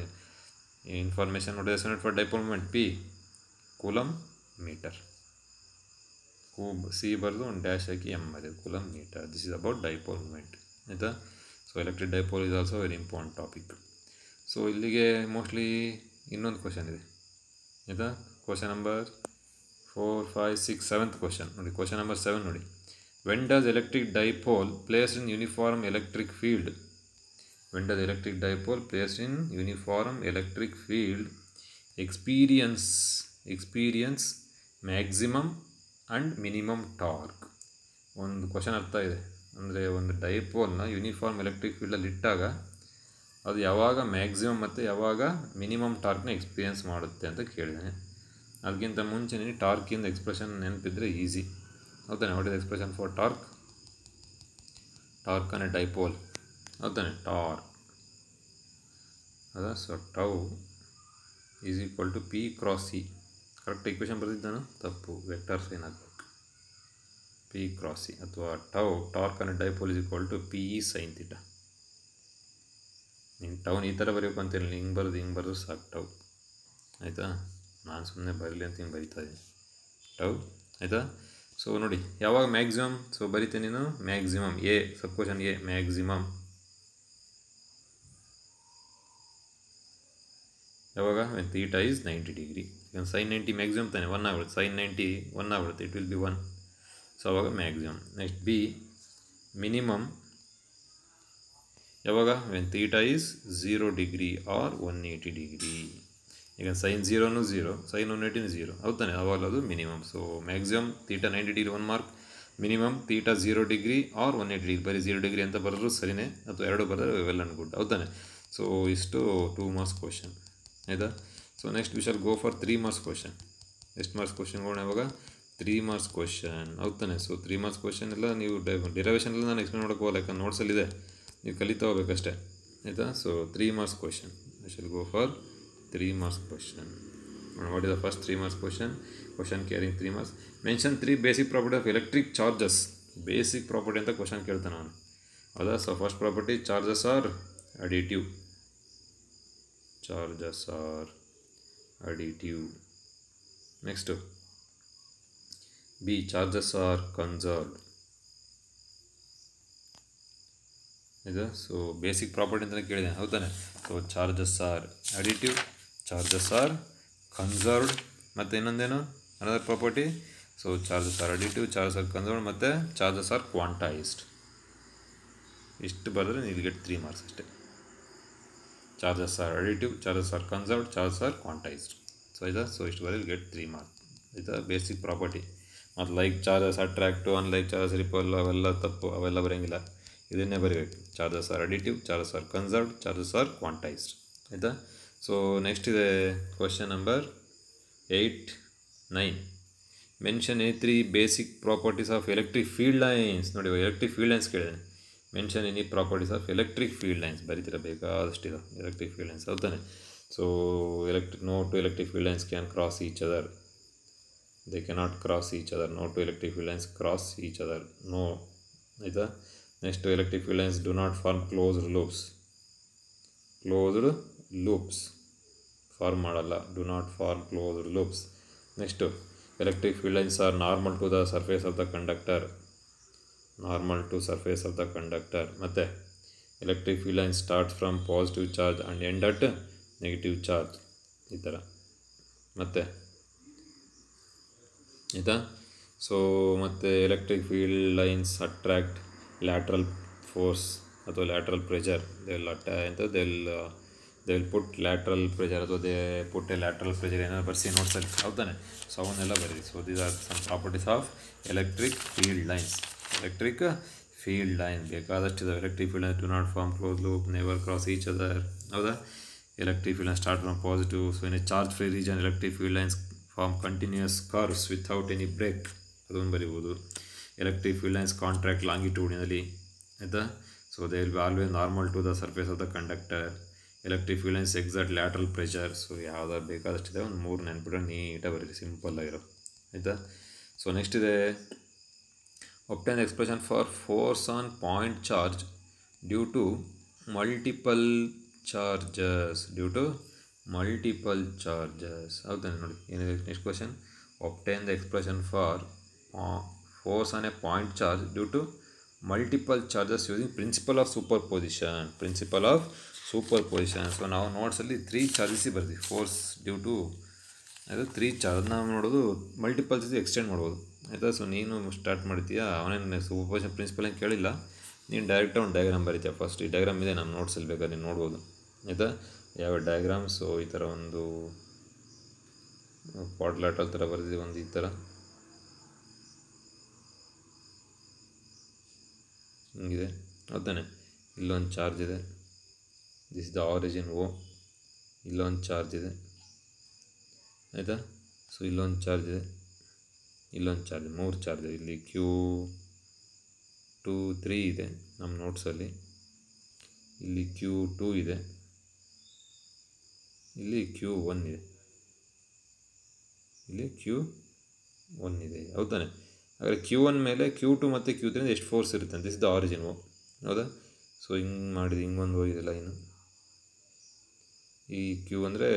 information. What is SI unit for dipole moment? P coulomb metre. C ಬರೆದು ಒಂದು ಡ್ಯಾಶ್ ಹಾಕಿ ಎಮ್ ಬರೆದು coulomb metre. This is about dipole moment ಆಯಿತಾ. So electric dipole is also very important topic. So ಇಲ್ಲಿಗೆ mostly ಇನ್ನೊಂದು question ಇದೆ ಆಯಿತಾ. Question number 4, 5, 6, 7th question ನೋಡಿ. ಕ್ವಶನ್ ನಂಬರ್ 7 ನೋಡಿ. when does electric dipole placed in uniform electric field, when does electric dipole placed in uniform electric field experience maximum and minimum torque? ಒಂದು question ಅರ್ಥ ಇದೆ ಅಂದರೆ ಒಂದು ಡೈಪೋಲ್ನ uniform electric ಫೀಲ್ಡಲ್ಲಿ ಇಟ್ಟಾಗ ಅದು ಯಾವಾಗ ಮ್ಯಾಕ್ಸಿಮಮ್ ಮತ್ತು ಯಾವಾಗ ಮಿನಿಮಮ್ ಟಾರ್ಕ್ನ ಎಕ್ಸ್ಪೀರಿಯನ್ಸ್ ಮಾಡುತ್ತೆ ಅಂತ ಕೇಳಿದ್ದಾನೆ. ಅದಕ್ಕಿಂತ ಮುಂಚೆ ನೀನು ಟಾರ್ಕಿಂದ ಎಕ್ಸ್ಪ್ರೆಷನ್ ನೆನಪಿದ್ರೆ ಈಸಿ ಹೌದಾನೆ. What is expression for torque? Torque ಅಂದರೆ ಡೈಪೋಲ್ ಹೌದಾನೆ, ಟಾರ್ಕ್ ಅದ. So tau is equal to P cross C. Correct equation ಬರೆದಿದ್ದಾನು? ತಪ್ಪು, ವೆಕ್ಟರ್ ಸೈನ್ ಹಾಕಬೇಕು. P ಕ್ರಾಸ್ C ಅಥವಾ ಟೌ ಟಾರ್ಕ್ ಅಂದರೆ dipole is equal to PE sine theta. ನಿಂಗೆ ಟೌನ್ ಈ ಥರ ಬರೆಯಬೇಕು ಅಂತೇಳಿ ಹಿಂಗೆ ಬರೆದು ಸಾಕು ಟೌ ಆಯಿತಾ. ನಾನು ಸುಮ್ಮನೆ ಬರಲಿ ಅಂತ ಹಿಂಗೆ ಬರಿತಾ ಇದ್ದೀನಿ ಟೌ ಆಯಿತಾ. ಸೊ ನೋಡಿ ಯಾವಾಗ ಮ್ಯಾಕ್ಸಿಮಮ್, ಸೊ ಬರಿತೇನೆ ನೀನು maximum A sub question A maximum ಯಾವಾಗ ವೆನ್ ಥೀಟಾ ಈಸ್ 90 ಡಿಗ್ರಿ. ಈಗ ಸೈನ್ 90 ಮ್ಯಾಕ್ಸಿಮಮ್ ತಾನೆ 1 ಆಗ್ಬಿಡುತ್ತೆ. ಸೈನ್ 90 1 ಆಗ್ಬಿಡುತ್ತೆ, ಇಟ್ ವಿಲ್ ಬಿ 1. ಸೊ ಅವಾಗ ಮ್ಯಾಕ್ಸಿಮಮ್. ನೆಕ್ಸ್ಟ್ ಬಿ ಮಿನಿಮಮ್ ಯಾವಾಗ when theta is 0 degree R 180 degree. ಈಗ ಸೈನ್ 0 0, ಸೈನ್ 180 0 ಹೌದಾನೆ, ಅವಾಗ ಅದು minimum. So maximum theta 90 degree 1 mark, minimum theta 0 degree R 180 degree. ಬರೀ 0 ಡಿಗ್ರಿ ಅಂತ ಬರೋದು ಸರಿನೇ, ಅಥವಾ ಎರಡು ಬರೋದು ವೆಲ್ ಆ್ಯಂಡ್ ಗುಡ್ ಹೌದಾನೆ. ಸೊ ಇಷ್ಟು 2 ಮಾರ್ಕ್ಸ್ ಕ್ವಶನ್ ಆಯಿತಾ. So next we shall go for 3 marks question. ಎಷ್ಟು ಮಾರ್ಕ್ಸ್ ಕ್ವಶನ್ಗಳು ಯಾವಾಗ 3 ಮಾರ್ಕ್ಸ್ ಕ್ವಶನ್ ಹೌದಾನೆ. ಸೊ 3 ಮಾರ್ಕ್ಸ್ ಕ್ವಶನ್ ಎಲ್ಲ ನೀವು ಡಿರೈವೇಷನ್ ಎಲ್ಲ ನಾನು ಎಕ್ಸ್ಪ್ಲೇನ್ ಮಾಡೋಕ್ಕೆ ಹೋಗಲ್ಲ, ಯಾಕಂದ್ರೆ ನೋಟ್ಸಲ್ಲಿದೆ, ನೀವು ಕಲಿತಾ ಹೋಗ್ಬೇಕಷ್ಟೇ ಆಯಿತಾ. So 3 marks question I shall go for 3 marks question. What is the first 3 marks question? Question carrying 3 marks. Mention 3 basic properties of electric charges. Basic property ಅಂತ ಕ್ವಶನ್ ಕೇಳ್ತಾನೆ ನಾನು ಹೌದಾ. So first property charges are additive. Charges are additive. Next B charges are conserved. ಇದು so basic property ಅಂತಲೇ ಕೇಳಿದೆ ಹೌದಾನೆ. So charges are additive, charges are conserved, ಮತ್ತು ಇನ್ನೊಂದೇನು another property. So charges are additive, charges are conserved, ಮತ್ತು charges are quantised. ಇಷ್ಟು ಬರೆದ್ರೆ ನೀವು ಗೆಟ್ 3 ಮಾರ್ಕ್ಸ್ ಅಷ್ಟೇ. Charges are additive, charges are conserved, charges are quantised. So ಇದಾ, so ಇಷ್ಟು ಬರೆದ್ರೆ ಗೆಟ್ 3 ಮಾರ್ಕ್ಸ್. ಇದು ಬೇಸಿಕ್ ಪ್ರಾಪರ್ಟಿ. ಮತ್ತು like charges attract, unlike charges repel ಅವೆಲ್ಲ ತಪ್ಪು, ಅವೆಲ್ಲ ಬರೋಂಗಿಲ್ಲ. ಇದನ್ನೇ ಬರೀಬೇಕು. Charges are additive, charges are conserved, charges are quantised ಆಯಿತಾ. ಸೊ ನೆಕ್ಸ್ಟ್ ಇದೆ question number 8, 9. Mention any 3 basic properties of electric field lines. ನೋಡಿ ಎಲೆಕ್ಟ್ರಿಕ್ ಫೀಲ್ಡ್ ಲೈನ್ಸ್ ಕೇಳಿದೆ. Mention any properties of electric field lines ಬರೀತಿರಬೇಕಾದಷ್ಟಿದೆ electric field lines ಹೌದಾನೆ. So no two electric field lines can cross each other. They cannot cross each other. No two electric field lines cross each other. No ಆಯಿತಾ. Next electric field lines do not form closed loops form ಮಾಡಲ್ಲ. Do not form closed loops. Next electric field lines are normal to the surface of the conductor. ಮತ್ತು electric field lines start from positive charge and end at negative charge ಈ ಥರ ಮತ್ತು ಆಯಿತಾ. So ಮತ್ತು electric field lines attract lateral force ಅಥವಾ lateral pressure. They will they will put lateral pressure ಅಥವಾ they put a lateral pressure ಏನಾದ್ರು ಬರ್ಸಿ ನೋಟ್ಸಲ್ಲಿ ಹೌದಾನೆ. ಸೊ ಅವನ್ನೆಲ್ಲ ಬರೀರಿ. So these are some properties of electric field lines. Electric field line ಬೇಕಾದಷ್ಟು ಇದಾವೆ. Electric field line do not form close loop, never cross each other. ಹೌದಾ? Electric field line start from positive. So in a charge free region electric field lines form continuous curves without any break. ಅದೊಂದು ಬರಿಬೋದು. Electric field lines contract longitudinally. ಆಯಿತಾ? So they will B always normal to the surface of the conductor. Electric field lines exert lateral pressure. So ಯಾವ್ದಾದ್ರು ಬೇಕಾದಷ್ಟಿದೆ, ಒಂದು 3 ನೆನ್ಬಿಟ್ರೆ ನೀಟಾಗಿ ಬರೀರಿ, simple ಆಗಿರೋ. ಆಯಿತಾ? ಸೊ ನೆಕ್ಸ್ಟ್ ಇದೆ obtain the expression for force on point charge due to multiple charges. ಹೌದಾ? ನೋಡಿ ಏನಿದೆ next question. obtain the expression for force on a point charge due to multiple charges using principle of superposition. So ನಾವು ನೋಟ್ಸಲ್ಲಿ 3 charges ಬರ್ತೀವಿ. Force due to ಅದು 3 charge ನಾವು ನೋಡೋದು multiple ಜೊತೆ extend ಮಾಡ್ಬೋದು. ಆಯಿತಾ? ಸೊ ನೀನು ಸ್ಟಾರ್ಟ್ ಮಾಡ್ತೀಯಾ, ಅವನೇನು ಸೂಪರ್ಪೋಸಿಷನ್ ಪ್ರಿನ್ಸಿಪಲ್ ಏನು ಕೇಳಿಲ್ಲ, ನೀನು ಡೈರೆಕ್ಟಾಗಿ ಒಂದು ಡಯಾಗ್ರಾಮ್ ಬರೀತೀಯ. ಫಸ್ಟ್ ಈ ಡಯಾಗ್ರಾಮ್ ಇದೆ ನಮ್ಮ ನೋಟ್ಸಲ್ಲಿ, ಬೇಕಾದ್ರೆ ನೀನು ನೋಡ್ಬೋದು. ಆಯಿತಾ? ಯಾವ ಡಯಾಗ್ರಾಮ್. ಸೊ ಈ ಥರ ಒಂದು ಕ್ವಾಡ್ರಿಲೇಟರಲ್ ಥರ ಬರೆದಿದೆ, ಒಂದು ಈ ಥರ ಹಿಂಗಿದೆ. ಹೌದಾನೆ? ಇಲ್ಲೊಂದು ಚಾರ್ಜ್ ಇದೆ, ದಿಸ್ ದ ಆರಿಜಿನ್ ಓ. ಇಲ್ಲೊಂದು ಚಾರ್ಜ್ ಇದೆ. ಆಯಿತಾ? ಸೊ ಇಲ್ಲೊಂದು ಚಾರ್ಜ್ ಇದೆ, ಇಲ್ಲೊಂದು ಚಾರ್ಜ್, 3 ಚಾರ್ಜ್ ಇದೆ. ಇಲ್ಲಿ Q2 3 ಇದೆ ನಮ್ಮ ನೋಟ್ಸಲ್ಲಿ, ಇಲ್ಲಿ Q2 ಇದೆ, ಇಲ್ಲಿ Q1 ಇದೆ, ಇಲ್ಲಿ Q1 ಇದೆ. ಹೌದಾನೆ? ಹಾಗಾದರೆ Q1 ಮೇಲೆ Q2 ಮತ್ತು Q3 ಎಷ್ಟು ಫೋರ್ಸ್ ಇರುತ್ತೆ ಅಂತ. ದಿಸ್ ದ ಆರಿಜಿನ್ ಓ. ಹೌದಾ? ಸೊ ಹಿಂಗೆ ಮಾಡಿದೆ, ಹಿಂಗೊಂದು ಹೋಗಿದೆ ಲೈನು. ಈ Q ಅಂದರೆ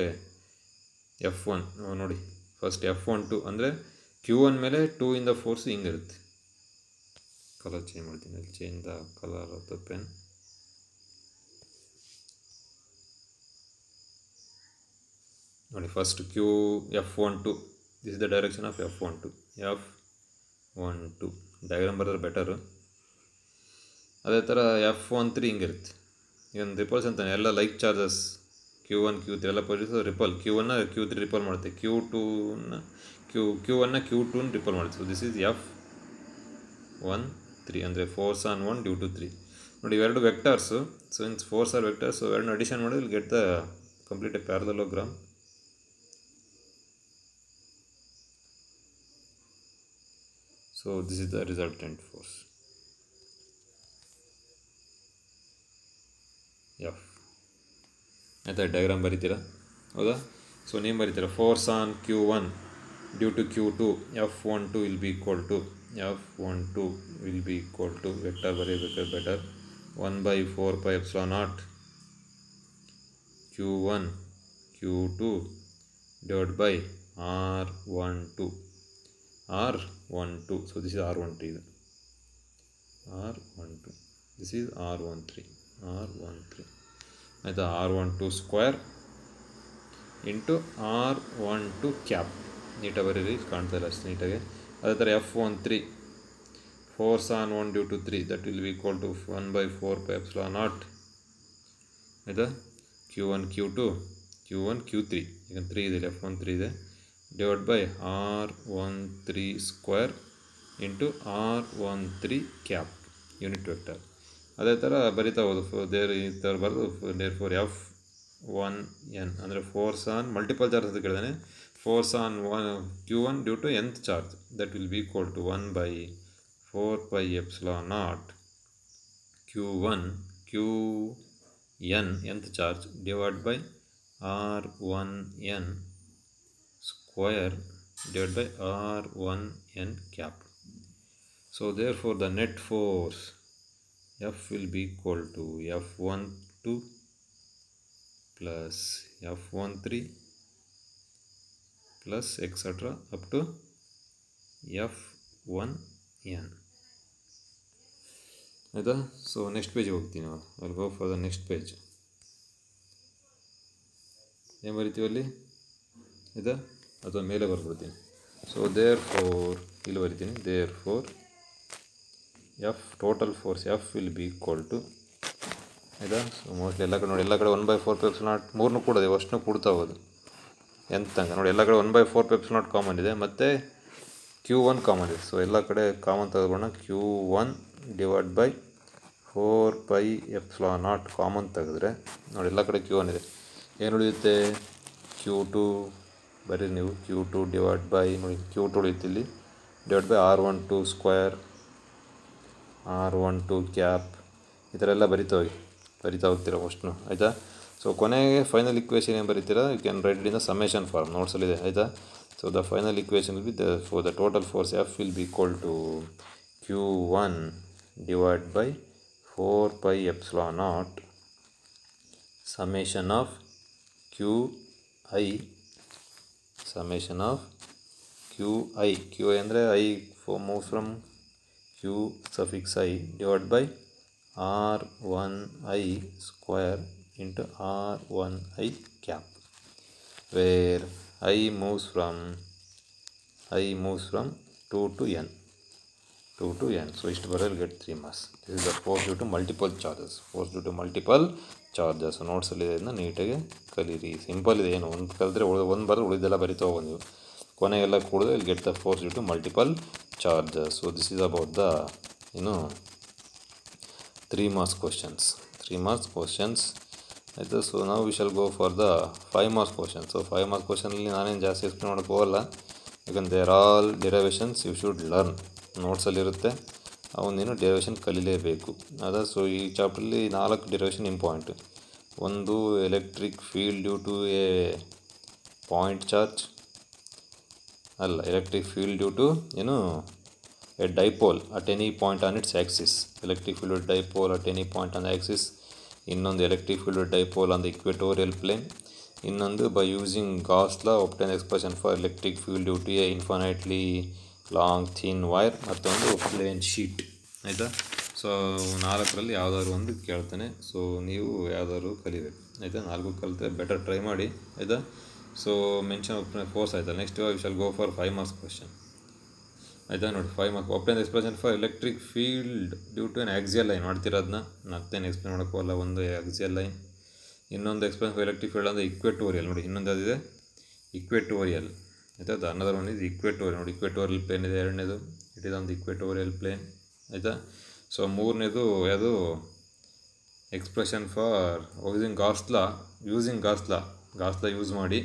F1 ನೋಡಿ. ಫಸ್ಟ್ F12 ಅಂದರೆ Q1 ಮೇಲೆ 2 ಇಂದ ಫೋರ್ಸ್ ಹಿಂಗಿರುತ್ತೆ. ಕಲರ್ ಚೇಂಜ್ ಮಾಡ್ತೀನಿ, ಅಲ್ಲಿ change the colour of the pen. ನೋಡಿ first F12, this is the direction of F12. Diagram ಬರೋದು ಬೆಟರು. ಅದೇ ಥರ F13 ಹಿಂಗಿರುತ್ತೆ. ಇದೊಂದು ರಿಪಲ್ಸ್ ಅಂತಾನೆ, ಎಲ್ಲ ಲೈಕ್ ಚಾರ್ಜಸ್ Q1 Q3 ಎಲ್ಲ position ripple. Q1 Q3 ripple ಮಾಡುತ್ತೆ, Q1 Q2 ರಿಪಲ್ ಮಾಡುತ್ತೆ. ಸೊ ದಿಸ್ ಈಸ್ F13 ಅಂದರೆ ಫೋರ್ಸ್ ಆನ್ 1 ಡ್ಯೂ ಟು 3. ನೋಡಿ ಇವೆರಡು vectors. So since force are vectors. So ಎರಡನ್ನ ಅಡಿಷನ್ ಮಾಡಿದ್ರೆ will get the complete a parallelogram. So this is the resultant force F. ಆಯಿತಾ? Diagram ಬರೀತೀರಾ? ಹೌದಾ? So ನೀವು ಬರೀತೀರಾ force on Q1 due to Q2 F12 will B equal to vector ಬರೀಬೇಕಾದ್ರೆ better 1/4πε0 Q1 Q2 divided by R12. So this is R13. ಇದು R12, this is R13. ಆಯಿತಾ? R12 square into R12 cap. ನೀಟಾಗಿ ಬರೀರಿ, ಕಾಣ್ತಾ ಇಲ್ಲ ಅಷ್ಟು ನೀಟಾಗಿ. ಅದೇ ಥರ F13 force on 1 due to 3 that will be equal to 1/4πε0. ಆಯಿತಾ? Q1 Q3 ಈಗ 3 ಇದೆ, F13 ಇದೆ, divide by R13 square into R13 cap unit vector. ಅದೇ ಥರ ಬರಿತಾ ಹೋದು. ಈ ಥರ ಬರೆದು ದೇರ್ಫೋರ್ F1n ಅಂದರೆ ಫೋರ್ಸ್ ಆನ್ ಮಲ್ಟಿಪಲ್ ಚಾರ್ಜ್ ಅಂತ ಕೇಳಿದಾನೆ. Force on Q1 due to nth charge that will be equal to 1/4πε0 Q1 Qn nth charge divide by R1n square divided by R1n cap. So therefore the net force F will be equal to F12 plus F13 plus etc. up to F1n. ಆಯಿತಾ? So next ಪೇಜಿಗೆ ಹೋಗ್ತೀನಿ. I go for the next page. ಏನು ಬರಿತೀವಿ ಅಲ್ಲಿ? ಆಯಿತಾ? ಅಥವಾ ಮೇಲೆ ಬರ್ಬಿಡ್ತೀನಿ. So therefore ಇಲ್ಲಿ ಬರಿತೀನಿ. Therefore F total force F will B equal to ಆಯಿತಾ. ಸೊ ಮೋಸ್ಟ್ಲಿ ಎಲ್ಲ ಕಡೆ ನೋಡಿ, ಎಲ್ಲ ಕಡೆ 1/4 π0 ಮೂರನ್ನೂ ಕೂಡೋದು, ಅಷ್ಟನ್ನು ಕೂಡ್ತಾ ಹೋಗೋದು ಎಂತ ತನಕ ನೋಡಿ. ಎಲ್ಲ ಕಡೆ 1/4 π0 ಕಾಮನ್ ಇದೆ, ಮತ್ತು Q1 ಕಾಮನ್ ಇದೆ. ಸೊ ಎಲ್ಲ ಕಡೆ ಕಾಮನ್ ತೆಗೆದುಕೊಂಡ Q1 ಡಿವೈಡ್ ಬೈ 4πε0 ಕಾಮನ್ ತೆಗೆದ್ರೆ ನೋಡಿ, ಎಲ್ಲ ಕಡೆ Q1 ಇದೆ. ಏನು ಉಳಿಯುತ್ತೆ? Q2 ಬರೀ ನೀವು Q2 ಡಿವೈಡ್ ಬೈ ನೋಡಿ, Q2 ಉಳಿಯುತ್ತೆ ಇಲ್ಲಿ, divide by R12 square, R12 cap, ಈ ಥರ ಎಲ್ಲ ಬರಿತಾ ಹೋಗ್ತೀರಾ ಅಷ್ಟನ್ನು, ಆಯಿತಾ. ಸೊ ಕೊನೆಗೆ ಫೈನಲ್ ಇಕ್ವೇಷನ್ ಏನು ಬರೀತೀರಾ? You can write it in the summation form, ನೋಟ್ಸಲ್ಲಿದೆ, ಆಯಿತಾ. So the final equation will be for the total force F will B equal to Q1 divide by 4πε0 summation of QI ಅಂದರೆ I moves from Q suffix I divided by R1I square into R1I cap, where I moves from 2 to n. So ಇಷ್ಟು ಬರೋದು get 3 marks. This is the force due to multiple charges. So ನೋಟ್ಸಲ್ಲಿ ಇದನ್ನು ನೀಟಾಗಿ ಕಲೀರಿ. Simple ಇದೆ, ಏನು ಒಂದು ಕಲಿತ್ರೆ ಒಂದು ಬರೋದು, ಉಳಿದೆಲ್ಲ ಬರಿತಾ ಹೋಗೋದು ನೀವು. ಕೊನೆಗೆಲ್ಲ ಕೂಡಿದ್ರೆ ಇಲ್ಲಿ get the force due to multiple charges. So this is about the 3 marks questions. ಆಯಿತು. ಸೊ ನಾವು we shall go for the 5 marks questions. So 5 marks questionಲ್ಲಿ ನಾನೇನು ಜಾಸ್ತಿ ಎಕ್ಸ್ಪ್ಲೇನ್ ಮಾಡೋಕ್ಕೆ ಹೋಗಲ್ಲ, ಯಾಕಂದರೆ they're all derivations you should learn. ನೋಟ್ಸಲ್ಲಿರುತ್ತೆ, ಅವನೇನು ಡಿರೈವೇಷನ್ ಕಲೀಲೇಬೇಕು, ಅದ. ಸೊ ಈ ಚಾಪ್ಟ್ರಲ್ಲಿ 4 ಡಿರೈವೇಷನ್ ಇಂಪಾರ್ಟೆಂಟ್. ಒಂದು electric field due to a point charge, electric field due to a dipole at any point on its axis. Electric field dipole at any point on the axis. ಇನ್ನೊಂದು electric field dipole on the equatorial plane. ಇನ್ನೊಂದು by using Gauss law obtain expression for electric field due to a infinitely long thin wire. ಮತ್ತೊಂದು plane sheet, ಆಯಿತಾ. So 4ರಲ್ಲಿ ಯಾವುದಾದ್ರು ಒಂದು ಕೇಳ್ತಾನೆ. So ನೀವು ಯಾವುದಾದ್ರು ಕಲಿಬೇಕು, ಆಯಿತಾ. 4 ಕಲಿತ್ರೆ ಬೆಟರ್, ಟ್ರೈ ಮಾಡಿ, ಆಯಿತಾ. ಸೊ ಮೆನ್ಷನ್ ಫೋರ್ಸ್ ಆಯ್ತಲ್ಲ. Next we shall go for 5 marks question, ಆಯಿತಾ. ನೋಡಿ 5 marks. Obtain expression for electric field due to an axial line ಮಾಡ್ತೀರಾ, ಅದನ್ನ ಮತ್ತೇನು ಎಕ್ಸ್ಪ್ಲೇನ್ ಮಾಡೋಕ್ಕೋಲ್ಲ. ಒಂದು ಆಕ್ಸಿಯಲ್ ಲೈನ್, ಇನ್ನೊಂದು ಎಕ್ಸ್ಪ್ರೆಷನ್ ಫಾರ್ ಎಲೆಕ್ಟ್ರಿಕ್ ಫೀಲ್ಡ್ ಅಂದರೆ ಇಕ್ವೆಟೋರಿಯಲ್. ನೋಡಿ ಇನ್ನೊಂದು ಅದಿದೆ ಇಕ್ವೆಟೋರಿಯಲ್, ಆಯಿತಾ. ಅನದರ್ ಒನ್ ಇದು ಇಕ್ವೆಟೋರಿಯಲ್. ನೋಡಿ ಇಕ್ವೆಟೋರಿಯಲ್ ಪ್ಲೇನ್ ಇದೆ, ಎರಡನೇದು it is on the equatorial plane, ಆಯಿತಾ. ಸೊ ಮೂರನೇದು ಯಾವುದು? Expression for using Gauss law use ಮಾಡಿ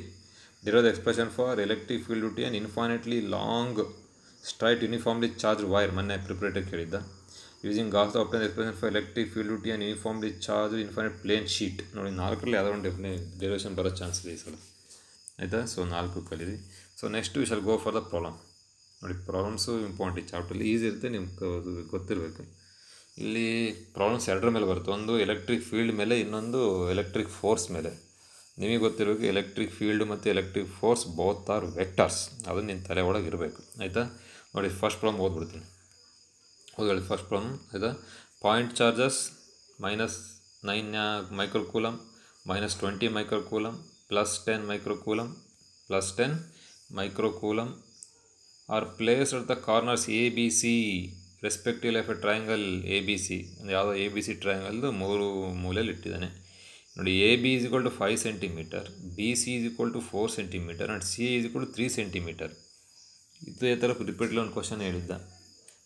derive the expression for electric field due to an infinitely long straight uniformly charge wire. ಮೊನ್ನೆ preparatory ಕೇಳಿದ್ದ. Using Gauss law obtain expression for electric field due to an uniformly charge infinite plane sheet. ನೋಡಿ 4ರಲ್ಲಿ ಯಾವುದೋ ಒಂದು derivation ಬರೋ chance ಇದೆ ಈ ಸಲ, ಆಯಿತಾ. ಸೊ 4 ಕಲೀರಿ. So next we shall go for the problem. ನೋಡಿ ಪ್ರಾಬ್ಲಮ್ಸು ಇಂಪಾರ್ಟೆಂಟ್, ಚಾಪ್ಟರ್ಲಿ ಈಸಿ ಇರುತ್ತೆ, ನಿಮ್ಗೆ ಗೊತ್ತಿರಬೇಕು. ಇಲ್ಲಿ ಪ್ರಾಬ್ಲಮ್ಸ್ 2ರ ಮೇಲೆ ಬರುತ್ತೆ. ಒಂದು ಎಲೆಕ್ಟ್ರಿಕ್ ಫೀಲ್ಡ್ ಮೇಲೆ, ಇನ್ನೊಂದು ಎಲೆಕ್ಟ್ರಿಕ್ ಫೋರ್ಸ್ ಮೇಲೆ. ನಿಮಗೆ ಗೊತ್ತಿರಬೇಕು ಎಲೆಕ್ಟ್ರಿಕ್ ಫೀಲ್ಡ್ ಮತ್ತು electric force both are vectors, ಅದು ನಿನ್ನ ತಲೆ ಒಳಗೆ ಇರಬೇಕು, ಆಯಿತಾ. ನೋಡಿ ಫಸ್ಟ್ ಪ್ರಾಬ್ಲಮ್ ಓದ್ಬಿಡ್ತೀನಿ, ಓದ್ಕೊಳ್ಳಿ. ಫಸ್ಟ್ ಪ್ರಾಬ್ಲಮ್, ಆಯಿತಾ. Point charges -9 microcoulomb, -20 microcoulomb, +10 microcoulomb are placed at the corners ABC respectively of a triangle ABC. ಯಾವುದೋ ABC ಟ್ರಯಾಂಗಲ್ದು 3 ಮೂಲೆಯಲ್ಲಿ ಇಟ್ಟಿದ್ದಾನೆ. ನೋಡಿ AB = 5 centimeter, BC = 4 centimeter and CA = 3 centimeter. ಇದೇ ಥರ ರಿಪೀಟ್ಲಿ ಒಂದು ಕ್ವಶನ್ ಹೇಳಿದ್ದ,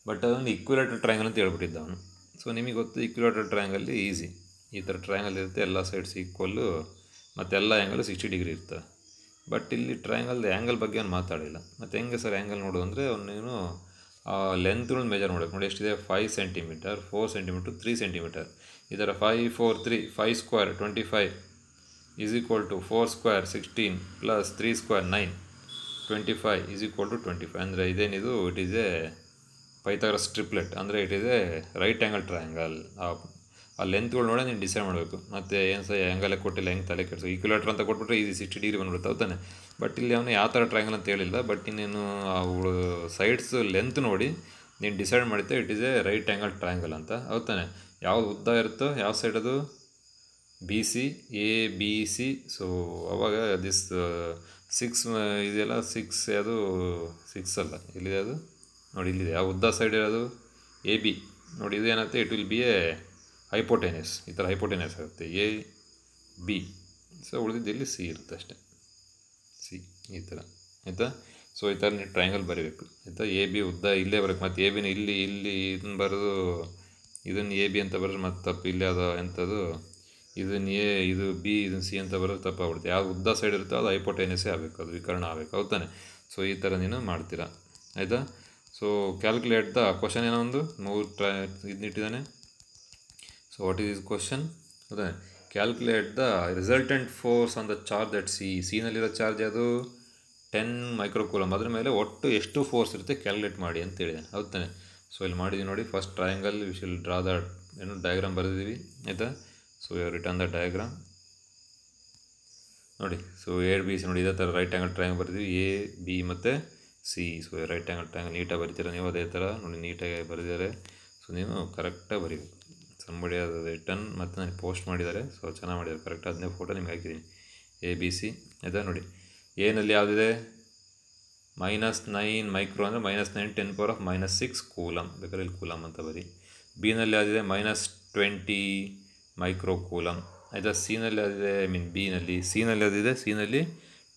ಬಟ್ ಅದೊಂದು ಇಕ್ವಿಲೇಟರ್ ಟ್ರಯಾಂಗಲ್ ಅಂತ ಹೇಳ್ಬಿಟ್ಟಿದ್ದ ಅವನು. ಸೊ ನಿಮಗೆ ಗೊತ್ತು ಇಕ್ವಿಲೇಟರ್ ಟ್ರಯಾಂಗಲ್ಲಿ ಈಸಿ, ಈ ಥರ ಟ್ರಯಾಂಗಲ್ ಇರುತ್ತೆ, ಎಲ್ಲ ಸೈಡ್ಸ್ ಈಕ್ವಲ್ಲು ಮತ್ತು ಎಲ್ಲ ಆ್ಯಂಗಲು 60 ಡಿಗ್ರಿ ಇರ್ತವೆ. ಬಟ್ ಇಲ್ಲಿ ಟ್ರಯಾಂಗಲ್ದು ಆ್ಯಂಗಲ್ ಬಗ್ಗೆ ಅವ್ನು ಮಾತಾಡಿಲ್ಲ. ಮತ್ತು ಹೆಂಗೆ ಸರ್ ಆ್ಯಂಗಲ್ ನೋಡು ಅಂದರೆ ಅವನೇನು ಲೆಂತ್ಗಳನ್ನ ಮೆಜರ್ ಮಾಡಬೇಕು. ನೋಡಿ ಎಷ್ಟಿದೆ? 5 centimeter, 4 centimeter, 3 centimeter. ಈ ಥರ 5, 4, 3, 5 square 25 = 4 square 16 + 3 square 9, 25 = 25. ಅಂದರೆ ಇದೇನಿದು? It is a Pythagoras triplet, ಅಂದರೆ it is a right angle triangle. ಆ ಲೆಂತ್ಗಳು ನೋಡಿ ನೀನು ಡಿಸೈಡ್ ಮಾಡಬೇಕು. ಮತ್ತು ಏನು ಸಹ ಆ್ಯಂಗಲೇ ಕೊಟ್ಟಿಲ್ಲ, ಹೆಂಗೆ ತಲೆ ಕೆಡಿಸು. ಈಕ್ಯುಲೇಟರ್ ಅಂತ ಕೊಟ್ಬಿಟ್ರೆ ಈಸಿ 60 ಡಿಗ್ರಿ ಬಂದ್ಬಿಡುತ್ತೆ, ಹೌದಾನೆ. ಬಟ್ ಇಲ್ಲಿ ಅವನು ಯಾವ ಥರ ಟ್ರಯಾಂಗಲ್ ಅಂತ ಹೇಳಿಲ್ಲ. ಬಟ್ ಇನ್ನೇನು ಅವಳು ಸೈಡ್ಸ್ ಲೆಂತ್ ನೋಡಿ ನೀನು ಡಿಸೈಡ್ ಮಾಡಿದ್ದೆ it is a right angle triangle ಅಂತ, ಹೌದಾನೆ. ಯಾವ್ದು ಉದ್ದ ಇರುತ್ತೋ, ಯಾವ ಸೈಡ್ ಅದು BC, ABC. ಸೊ ಅವಾಗ ದಿಸ್ 6 ಇದೆಯಲ್ಲ, 6 ಅದು 6 ಅಲ್ಲ, ಇಲ್ಲಿದೆ ಅದು ನೋಡಿ, ಇಲ್ಲಿದೆ ಯಾವ ಉದ್ದ ಸೈಡ್ ಇರೋದು AB. ನೋಡಿ ಇದು ಏನಾಗುತ್ತೆ? It will B A hypotenuse, ಈ ಥರ ಹೈಪೋಟೆನಸ್ ಆಗುತ್ತೆ ಎ ಬಿ. ಸೊ ಉಳಿದಿದ್ದು ಸಿ ಇರುತ್ತೆ ಅಷ್ಟೇ, ಸಿ ಈ ಥರ ಆಯಿತಾ. ಸೊ ಈ ಥರ ನೀವು ಟ್ರಯಾಂಗಲ್ ಬರೀಬೇಕು ಆಯಿತಾ. ಎ ಬಿ ಉದ್ದ ಇಲ್ಲೇ ಬರಬೇಕು, ಮತ್ತು ಎ ಬಿನ ಇಲ್ಲಿ ಇದನ್ನು ಬರೋದು, ಇದನ್ನು ಎ ಬಿ ಅಂತ ಬರೋದು ಮತ್ತು ತಪ್ಪು. ಇಲ್ಲೇ ಅದು ಎಂಥದ್ದು ಇದನ್ನು ಎ, ಇದು ಬಿ, ಇದನ್ನು ಸಿ ಅಂತ ಬರೋದು ತಪ್ಪಾಗ್ಬಿಡುತ್ತೆ. ಯಾವುದು ಉದ್ದ ಸೈಡ್ ಇರುತ್ತೋ ಅದು ಹೈಪೋಟೆನಸ್ಸೇ ಆಗಬೇಕು, ಅದು ವಿಕರ್ಣ ಆಗಬೇಕು, ಹೌದಾನೆ. ಸೊ ಈ ಥರ ನೀನು ಮಾಡ್ತೀರಾ ಆಯಿತಾ. ಸೊ ಕ್ಯಾಲ್ಕುಲೇಟ್ ದ ಕ್ವಶನ್ ಏನೋ ಒಂದು 3 ಇದನ್ನಿಟ್ಟಿದ್ದಾನೆ. So what is question? ಹೌದಾ, calculate the resultant force on the charge that ಸಿನಲ್ಲಿರೋ ಚಾರ್ಜ್ ಅದು 10 ಮೈಕ್ರೋಕೂಲಮ್. ಅದ್ರ ಮೇಲೆ ಒಟ್ಟು ಎಷ್ಟು ಫೋರ್ಸ್ ಇರುತ್ತೆ ಕ್ಯಾಲ್ಕುಲೇಟ್ ಮಾಡಿ ಅಂತ ಹೇಳಿದ್ದಾನೆ, ಹೌದಾನೆ. ಸೊ ಇಲ್ಲಿ ಮಾಡಿದ್ದೀವಿ ನೋಡಿ, first triangle we shall draw the diagram ಬರೆದಿದ್ದೀವಿ ಆಯಿತಾ. So you written the diagram ನೋಡಿ. ಸೊ ಎ ಬಿ ಸಿ ನೋಡಿ, ಇದೇ ಥರ ರೈಟ್ ಆ್ಯಂಗಲ್ ಟ್ರಯಾಂಗಲ್ ಬರೆದಿವಿ, ಎ ಬಿ ಮತ್ತು C. So right angle triangle ನೀಟಾಗಿ ಬರೀತೀರ ನೀವು, ಅದೇ ಥರ ನೋಡಿ ನೀಟಾಗಿ ಬರೆದಿದ್ದಾರೆ. ಸೊ ನೀವು ಕರೆಕ್ಟಾಗಿ ಬರೀಬೇಕು. ಸಂಬಡಿ ಅದು ರಿಟರ್ನ್ ಮತ್ತು ನನಗೆ ಪೋಸ್ಟ್ ಮಾಡಿದ್ದಾರೆ, ಸೊ ಚೆನ್ನಾಗಿ ಮಾಡಿದ್ದಾರೆ ಕರೆಕ್ಟ್. ಅದನ್ನೇ ಫೋಟೋ ನಿಮ್ಗೆ ಹಾಕಿದ್ದೀನಿ, ಎ ಬಿ ಸಿ ಆಯಿತಾ. ನೋಡಿ ಎನಲ್ಲಿ ಯಾವುದಿದೆ -9 ಮೈಕ್ರೋ ಅಂದರೆ -9 10⁻⁻6 ಕೂಲಮ್, ಬೇಕಾದ್ರೆ ಇಲ್ಲಿ ಕೂಲಮ್ ಅಂತ ಬರೀ. ಬಿನಲ್ಲಿ ಯಾವುದಿದೆ -20 ಮೈಕ್ರೋ ಕೂಲಮ್ ಆಯಿತಾ. ಸಿನಲ್ಲಿ ಯಾವುದಿದೆ, ಐ ಮೀನ್ ಬಿನಲ್ಲಿ, ಸಿನಲ್ಲಿ ಯಾವುದಿದೆ, ಸಿನಲ್ಲಿ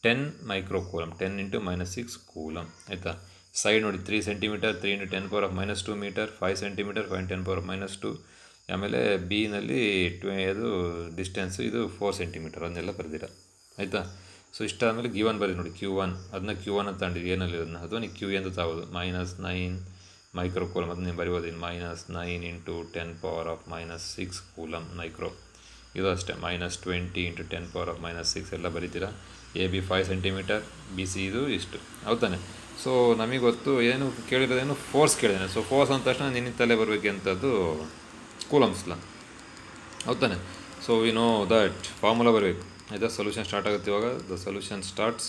10 ಮೈಕ್ರೋ ಕೂಲಮ್, 10 × -6 ಕೂಲಮ್ ಆಯಿತಾ. ಸೈಡ್ ನೋಡಿ 3 ಸೆಂಟಿಮೀಟರ್, 3 × 10⁻⁻2 ಮೀಟರ್, 5 ಸೆಂಟಿಮೀಟರ್, 5 × 10⁻². ಆಮೇಲೆ ಬಿನಲ್ಲಿ ಅದು ಡಿಸ್ಟೆನ್ಸು ಇದು 4 ಸೆಂಟಿಮೀಟರ್, ಅದನ್ನೆಲ್ಲ ಬರೆದಿರ ಆಯಿತಾ. ಸೊ ಇಷ್ಟಾದಮೇಲೆ ಗಿವನ್ ಬರೀ ನೋಡಿ Q1, ಅದನ್ನ Q1 ಅಂತ ತಗೊಂಡಿದ್ವಿ ಏನಲ್ಲಿ ಅದನ್ನ, ಅಥವಾ ನೀವು Q ಅಂತ ತಗೋದು. -9 ಮೈಕ್ರೋ ಕೂಲಮ್ ಅದನ್ನ ನೀವು ಬರಿಬೋದು, -9 × 10⁻⁻6 ಕೂಲಮ್ ಮೈಕ್ರೋ. ಇದು ಅಷ್ಟೇ -20 × 10⁻⁻6 ಎಲ್ಲ ಬರೀತೀರಾ. A B 5 centimetre, B C ಇದು ಇಷ್ಟು, ಹೌದಾನೆ. ಸೊ ನಮಗೆ ಗೊತ್ತು ಏನು ಕೇಳಿರೋದೇನು, ಫೋರ್ಸ್ ಕೇಳಿದ್ದಾನೆ. ಸೊ ಫೋರ್ಸ್ ಅಂದ ತಕ್ಷಣ ನಿನ್ನ ತಲೆ ಬರಬೇಕಂಥದ್ದು ಕೂಲಮ್ಸ್ ಲಾ, ಹೌದಾನೆ. So we know that formula ಬರಬೇಕು ಆಯಿತಾ. ಸೊಲ್ಯೂಷನ್ ಸ್ಟಾರ್ಟ್ ಆಗುತ್ತೆ ಇವಾಗ. ದ ಸೊಲ್ಯೂಷನ್ ಸ್ಟಾರ್ಟ್ಸ್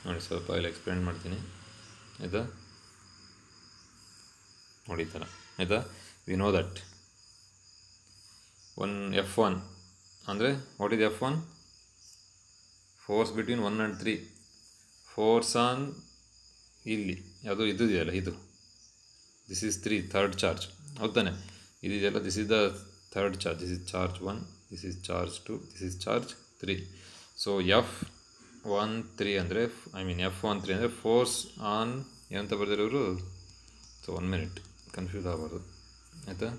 ನೋಡಿ, ಸ್ವಲ್ಪ ಇಲ್ಲಿ ಎಕ್ಸ್ಪ್ಲೇನ್ ಮಾಡ್ತೀನಿ ಆಯಿತಾ. ನೋಡಿ ಈ ಥರ ಆಯಿತಾ. ವಿ ನೋ ದಟ್ F1 ಅಂದರೆ what is F1? Force between 1 and 3, force on ಇಲ್ಲಿ ಯಾವುದು ಇದು ಇದೆಯಲ್ಲ, ಇದು ದಿಸ್ ಈಸ್ 3 ಥರ್ಡ್ ಚಾರ್ಜ್, ಹೌದಾನೆ. ಇದೆಯಲ್ಲ, this is the third charge, this is charge 1, this is charge 2, this is charge 3. So F13 ಅಂದರೆ, I mean F13 ಅಂದರೆ force on ಏನಂತ ಬರೆದಿರೋರು. So 1 minute confuse ಆಗಬಾರ್ದು ಆಯಿತಾ.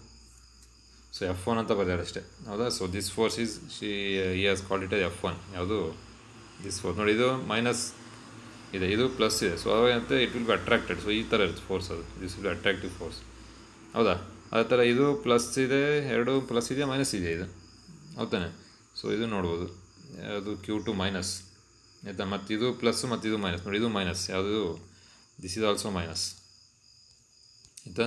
ಸೊ F1 ಅಂತ ಬರೆದಾರೆ ಅಷ್ಟೇ, ಹೌದಾ. ಸೊ ದಿಸ್ ಫೋರ್ಸ್ ಈಸ್ ಈ ಹ್ಯಾಸ್ ಕಾಲ್ಡ್ ಇಟ್ F1. ಯಾವುದು ದಿಸ್ ಫೋರ್ಸ್ ನೋಡಿ, ಇದು ಮೈನಸ್ ಇದೆ, ಇದು ಪ್ಲಸ್ ಇದೆ. ಸೊ ಅವಾಗಂತ it will be attracted. So ಈ ಥರ ಇರುತ್ತೆ ಫೋರ್ಸ್, ಅದು this will be attractive force, ಹೌದಾ. ಅದೇ ಥರ ಇದು ಪ್ಲಸ್ ಇದೆ, 2 ಪ್ಲಸ್ ಇದೆ, ಮೈನಸ್ ಇದೆ, ಇದು ಹೌದಾನೆ. ಸೊ ಇದು ನೋಡ್ಬೋದು, ಅದು Q2 ಮೈನಸ್ ಆಯಿತಾ. ಮತ್ತು ಇದು ಪ್ಲಸ್ ಮತ್ತು ಇದು ಮೈನಸ್ ನೋಡಿ, ಇದು ಮೈನಸ್, ಯಾವುದು ದಿಸ್ ಈಸ್ ಆಲ್ಸೋ ಮೈನಸ್ ಆಯಿತಾ.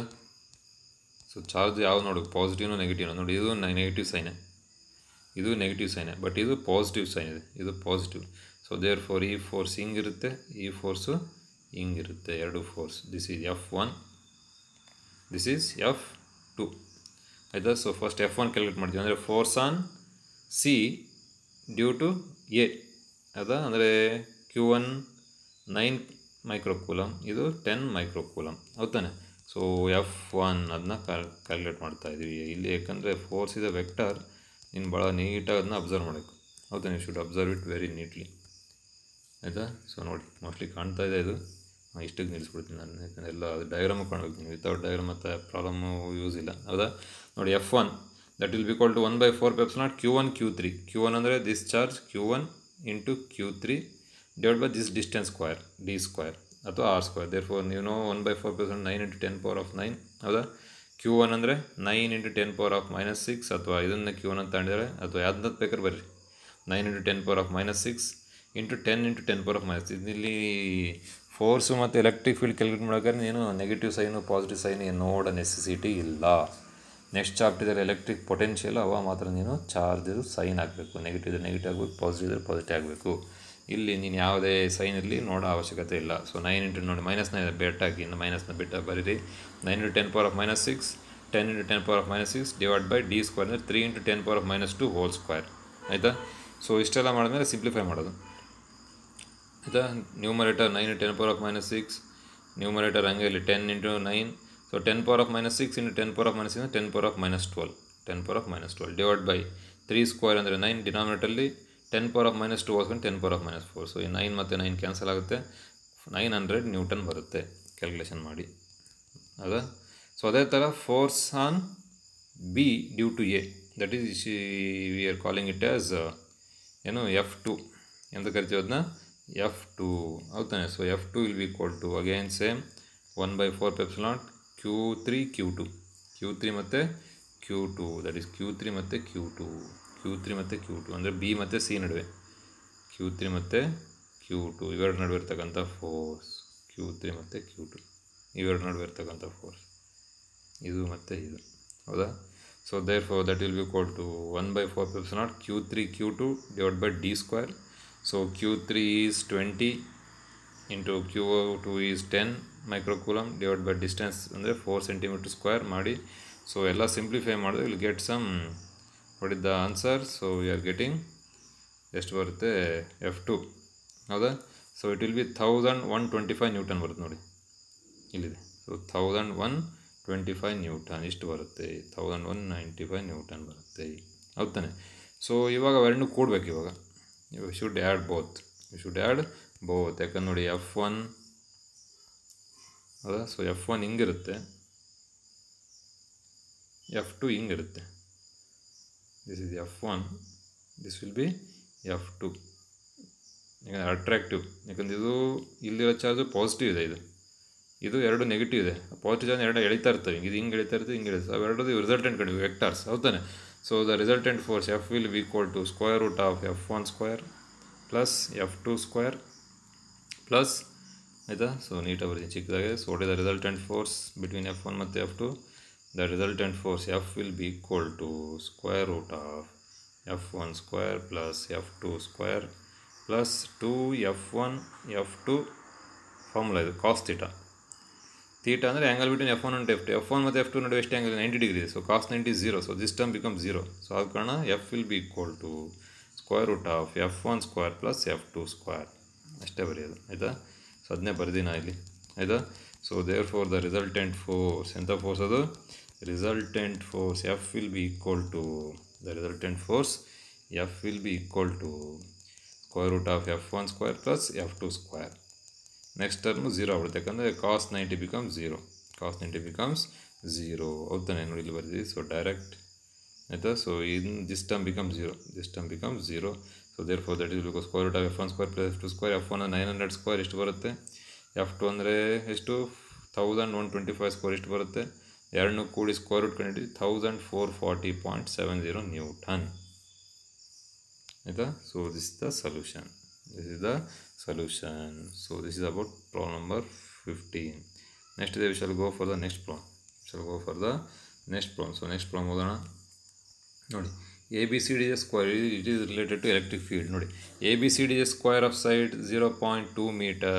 ಸೊ ಚಾರ್ಜ್ ಯಾವುದು ನೋಡು, ಪಾಸಿಟಿವ್ನು ನೆಗೆಟಿವ್ನು ನೋಡಿ. ಇದು ನೆಗೆಟಿವ್ ಸೈನೆ, ಇದು ನೆಗೆಟಿವ್ ಸೈನೆ, ಬಟ್ ಇದು ಪಾಸಿಟಿವ್ ಸೈನ್ ಇದೆ, ಇದು ಪಾಸಿಟಿವ್. ಸೊ ದೇರ್ ಫೋರ್ ಈ ಫೋರ್ಸ್ ಹಿಂಗಿರುತ್ತೆ, ಈ ಫೋರ್ಸು ಹಿಂಗಿರುತ್ತೆ, 2 force. This is F1, this is F2 ಆಯಿತಾ. ಸೊ ಫಸ್ಟ್ F1 ಕ್ಯಾಲ್ಕುಲೇಟ್ ಮಾಡ್ತೀವಿ, ಅಂದರೆ force on C due to A ಅದಾ. ಅಂದರೆ Q1 9 ಮೈಕ್ರೋ ಕೂಲಮ್, ಇದು 10 ಮೈಕ್ರೋ ಕೂಲಮ್, ಹೌದಾನೆ. ಸೊ F1 ಅದನ್ನ ಕ್ಯಾಲ್ಕುಲೇಟ್ ಮಾಡ್ತಾಯಿದ್ವಿ ಇಲ್ಲಿ, ಯಾಕಂದರೆ ಫೋರ್ಸ್ ಇದೆ ವೆಕ್ಟರ್, ನೀನು ಭಾಳ ನೀಟಾಗಿ ಅದನ್ನ ಅಬ್ಸರ್ವ್ ಮಾಡಬೇಕು, ಹೌದಾ. ನೀವು should observe it very neatly ಆಯಿತಾ. ಸೊ ನೋಡಿ ಮೋಸ್ಟ್ಲಿ ಕಾಣ್ತಾ ಇದೆ, ಇದು ಇಷ್ಟಕ್ಕೆ ನಿಲ್ಲಿಸ್ಬಿಡ್ತೀನಿ ನಾನು, ಯಾಕಂದರೆ ಎಲ್ಲ ಅದು ಡಯಾಗ್ರಾಮು ಕಾಣಬೇಕು. ವಿತೌಟ್ ಡಯಾಗ್ರಾಮ್ ಮತ್ತು ಪ್ರಾಬ್ಲಮ್ಮು ಯೂಸ್ ಇಲ್ಲ, ಹೌದಾ. ನೋಡಿ F1 that will be equal to 1/4 Q1 Q3. Q1 ಅಂದರೆ this charge Q1 × Q3 divide by this distance square, D square ಅಥವಾ R ಸ್ಕ್ವೇರ್. ದೇರ್ ಫೋರ್ ನೀವು ನೋ 1/4 9 × 10⁻⁹, ಹೌದಾ. Q1 ಅಂದರೆ 9 × 10⁻⁻6, ಅಥವಾ ಇದನ್ನು Q1 ಅಂತ ತಗೊಂಡಿದ್ದಾರೆ, ಅಥವಾ ಯಾವ್ದು ಬೇಕಾದ್ರೆ ಬರ್ರಿ, 9 × 10⁻⁻6 ಇಂಟು 10 × 10⁻⁻6. ಇಲ್ಲಿ ಫೋರ್ಸು ಮತ್ತು ಎಲೆಕ್ಟ್ರಿಕ್ ಫೀಲ್ಡ್ ಕ್ಯಾಲ್ಕುಲೇಟ್ ಮಾಡೋಕ್ಕಾದ್ರೆ ನೀನು ನೆಗೆಟಿವ್ ಸೈನು ಪಾಸಿಟಿವ್ ಸೈನ್ ಏನು ನೋಡೋ ನೆಸೆಸಿಟಿ ಇಲ್ಲ. ನೆಕ್ಸ್ಟ್ ಚಾಪ್ಟರ್ದಲ್ಲಿ ಎಲೆಕ್ಟ್ರಿಕ್ ಪೊಟೆನ್ಷಿಯಲ್, ಅವ ಮಾತ್ರ ನೀನು ಚಾರ್ಜ್ ಸೈನ್ ಆಗಬೇಕು, ನೆಗೆಟಿವ್ ಇದ್ರೆ ನೆಗೆಟಿವ್ ಆಗಬೇಕು, ಪಾಸಿಟಿವ್ ಇದ್ರೆ ಪಾಸಿಟಿವ್ ಆಗಬೇಕು. ಇಲ್ಲಿ ನೀನು ಯಾವುದೇ ಸೈನಲ್ಲಿ ನೋಡೋ ಅವಶ್ಯಕತೆ ಇಲ್ಲ. ಸೊ 9 ಇಂಟು ನೋಡಿ -9 ಬೆಟ್ ಹಾಕಿ, ಇನ್ನು ಮೈನಸ್ನ ಬೆಟ್ಟ ಬರೀರಿ. 9 × 10⁻⁻6, 10 × 10⁻⁻6 ಡಿವೈಡ್ ಬೈ D ಸ್ಕ್ವೇರ್ ಅಂದರೆ 3 × 10⁻⁻2 ಹೋಲ್ ಸ್ಕ್ವೇರ್ ಆಯಿತಾ. ಸೊ ಇಷ್ಟೆಲ್ಲ ಮಾಡಿದ್ಮೇಲೆ ಸಿಂಪ್ಲಿಫೈ ಮಾಡೋದು ಆಯಿತಾ. ನ್ಯೂಮರೇಟರ್ 9 × 10⁻⁻6, ನ್ಯೂಮರೇಟರ್ ಹಂಗೆ ಇಲ್ಲಿ 10 × 9 so 10 power of minus 6 into 10 power of minus 6 10 power of minus 12 10 power of minus 12 divide by 3 square ಅಂದರೆ 9 ಡಿನಾಮಿನೇಟಲ್ಲಿ 10 power of minus 2 ಹೋಗ್ಕೊಂಡು 10 power of minus 4 so ಈ 9 ಮತ್ತು 9 ಕ್ಯಾನ್ಸಲ್ ಆಗುತ್ತೆ 900 ನ್ಯೂಟನ್ ಬರುತ್ತೆ ಕ್ಯಾಲ್ಕುಲೇಷನ್ ಮಾಡಿ ಹೌದಾ. ಸೊ ಅದೇ ಥರ force on B due to A that is we are calling it as ಏನು F2 ಅಂತ ಕರಿತೀವಿ ಅದನ್ನ F2 ಹೌದಾನೆ. So F2 will B equal to again same 1/4 epsilon Q3 Q2 ಮತ್ತು Q2 ದಟ್ ಈಸ್ Q3 ಮತ್ತು Q2 ಅಂದರೆ B ಮತ್ತು C ನಡುವೆ Q3 ಮತ್ತು Q2 ಇವೆರಡು ನಡುವೆ ಇರ್ತಕ್ಕಂಥ ಫೋರ್ಸ್ Q3 ಮತ್ತು Q2 ಇವೆರಡು ನಡುವೆ ಇರ್ತಕ್ಕಂಥ ಫೋರ್ಸ್ ಇದು ಮತ್ತು ಇದು ಹೌದಾ. So therefore that will be equal to 1/4 epsilon Q3 Q2 divided by d square. So Q3 is 20 into Q2 is 10 microcoulomb divided by distance ಅಂದರೆ 4 centimeter square ಮಾಡಿ. ಸೊ ಎಲ್ಲ ಸಿಂಪ್ಲಿಫೈ ಮಾಡಿದ್ರೆ will get some what is the answer. So we are getting ಎಷ್ಟು ಬರುತ್ತೆ F2 ಹೌದಾ. So it will be 1125 newton ಬರುತ್ತೆ ನೋಡಿ ಇಲ್ಲಿದೆ. ಸೊ 1125 ನ್ಯೂಟನ್ ಇಷ್ಟು ಬರುತ್ತೆ 1195 ನ್ಯೂಟನ್ ಬರುತ್ತೆ ಹೌದಾನೆ. ಸೊ ಇವಾಗ ಅವೆರಡನ್ನೂ ಕೂಡಬೇಕು. ಇವಾಗ ಯು ಶುಡ್ ಆ್ಯಡ್ ಬೋತ್ ಯಾಕಂದ್ರೆ ನೋಡಿ F1 ಹೌದಾ. ಸೊ F1 ಹಿಂಗಿರುತ್ತೆ F2 ಹಿಂಗಿರುತ್ತೆ. This is F1 this will be F2 ಯಾಕಂದರೆ ಅಟ್ರಾಕ್ಟಿವ್ ಯಾಕಂದರೆ ಇದು ಇಲ್ಲಿರೋ ಚಾರ್ಜು ಪಾಸಿಟಿವ್ ಇದೆ ಇದು ಎರಡು ನೆಗೆಟಿವ್ ಇದೆ. ಪಾಸಿಟಿವ್ ಚಾರ್ಜ್ ಎರಡು ಎಳಿತಾ ಇರ್ತವೆ ಇದು ಹಿಂಗೆ ಎಳಿತಾ ಇರ್ತವೆ ಅವೆರಡು ರಿಸಲ್ಟೆಂಟ್ ಕಂಡು ವೆಕ್ಟರ್ಸ್ ಹೌದಾನೆ. So the resultant force F will B equal to square root of F1 square plus F2 square plus ಆಯಿತಾ. ಸೊ ನೀಟಾಗಿ ಬರ್ತೀನಿ ಚಿಕ್ಕದಾಗೆ. So what is the resultant force between F1 ಮತ್ತು F2. The resultant force F will B equal to square root of F1 square plus F2 square plus 2F1 F2 formula ಇದು cos theta ಅಂದರೆ angle between F1 and F2. F1 ಮತ್ತು F2 ನಡುವೆ ಎಷ್ಟು angle 90 degree. So cos 90 is 0. So this term become 0. So ಆದ ಕಾರಣ F will B equal to square root of F1 square plus F2 square ಅಷ್ಟೇ ಬರೆಯೋದು ಆಯಿತಾ. So ಅದನ್ನೇ ಬರ್ದಿನ ಇಲ್ಲಿ ಆಯಿತಾ. So therefore the resultant force ಎಂಥ ಫೋರ್ಸ್ ಅದು resultant force F will B equal to square root of F1 square plus F2 square. Next term 0 ಆಗ್ಬಿಡುತ್ತೆ ಯಾಕಂದರೆ ಕಾಸ್ 90 ಬಿಕಮ್ಸ್ 0 ಹೌದಾನೆ. ನೋಡಿ ಇಲ್ಲಿ ಬರ್ತೀವಿ. ಸೊ ಡೈರೆಕ್ಟ್ ಆಯಿತಾ. So in this term become 0. So therefore that is equal square root of F1 square plus F2 square. F1 900 square ಎಷ್ಟು ಬರುತ್ತೆ. F2 ಅಂದರೆ ಎಷ್ಟು 1125 ಸ್ಕ್ವೇರ್ ಎಷ್ಟು ಬರುತ್ತೆ. ಎರಡನ್ನೂ ಕೂಡಿ ಸ್ಕ್ವೇರ್ ರೂಟ್ ಕಂಡಿದ್ದೀವಿ 1440.70 ನ್ಯೂಟನ್ ಆಯಿತಾ. So this is the solution. So this is about problem number 15. Next day we shall go for the next problem. So next problem ಓದೋಣ ನೋಡಿ. ABCD is square, it is related to electric field ನೋಡಿ. ABCD is square of side 0.2 meter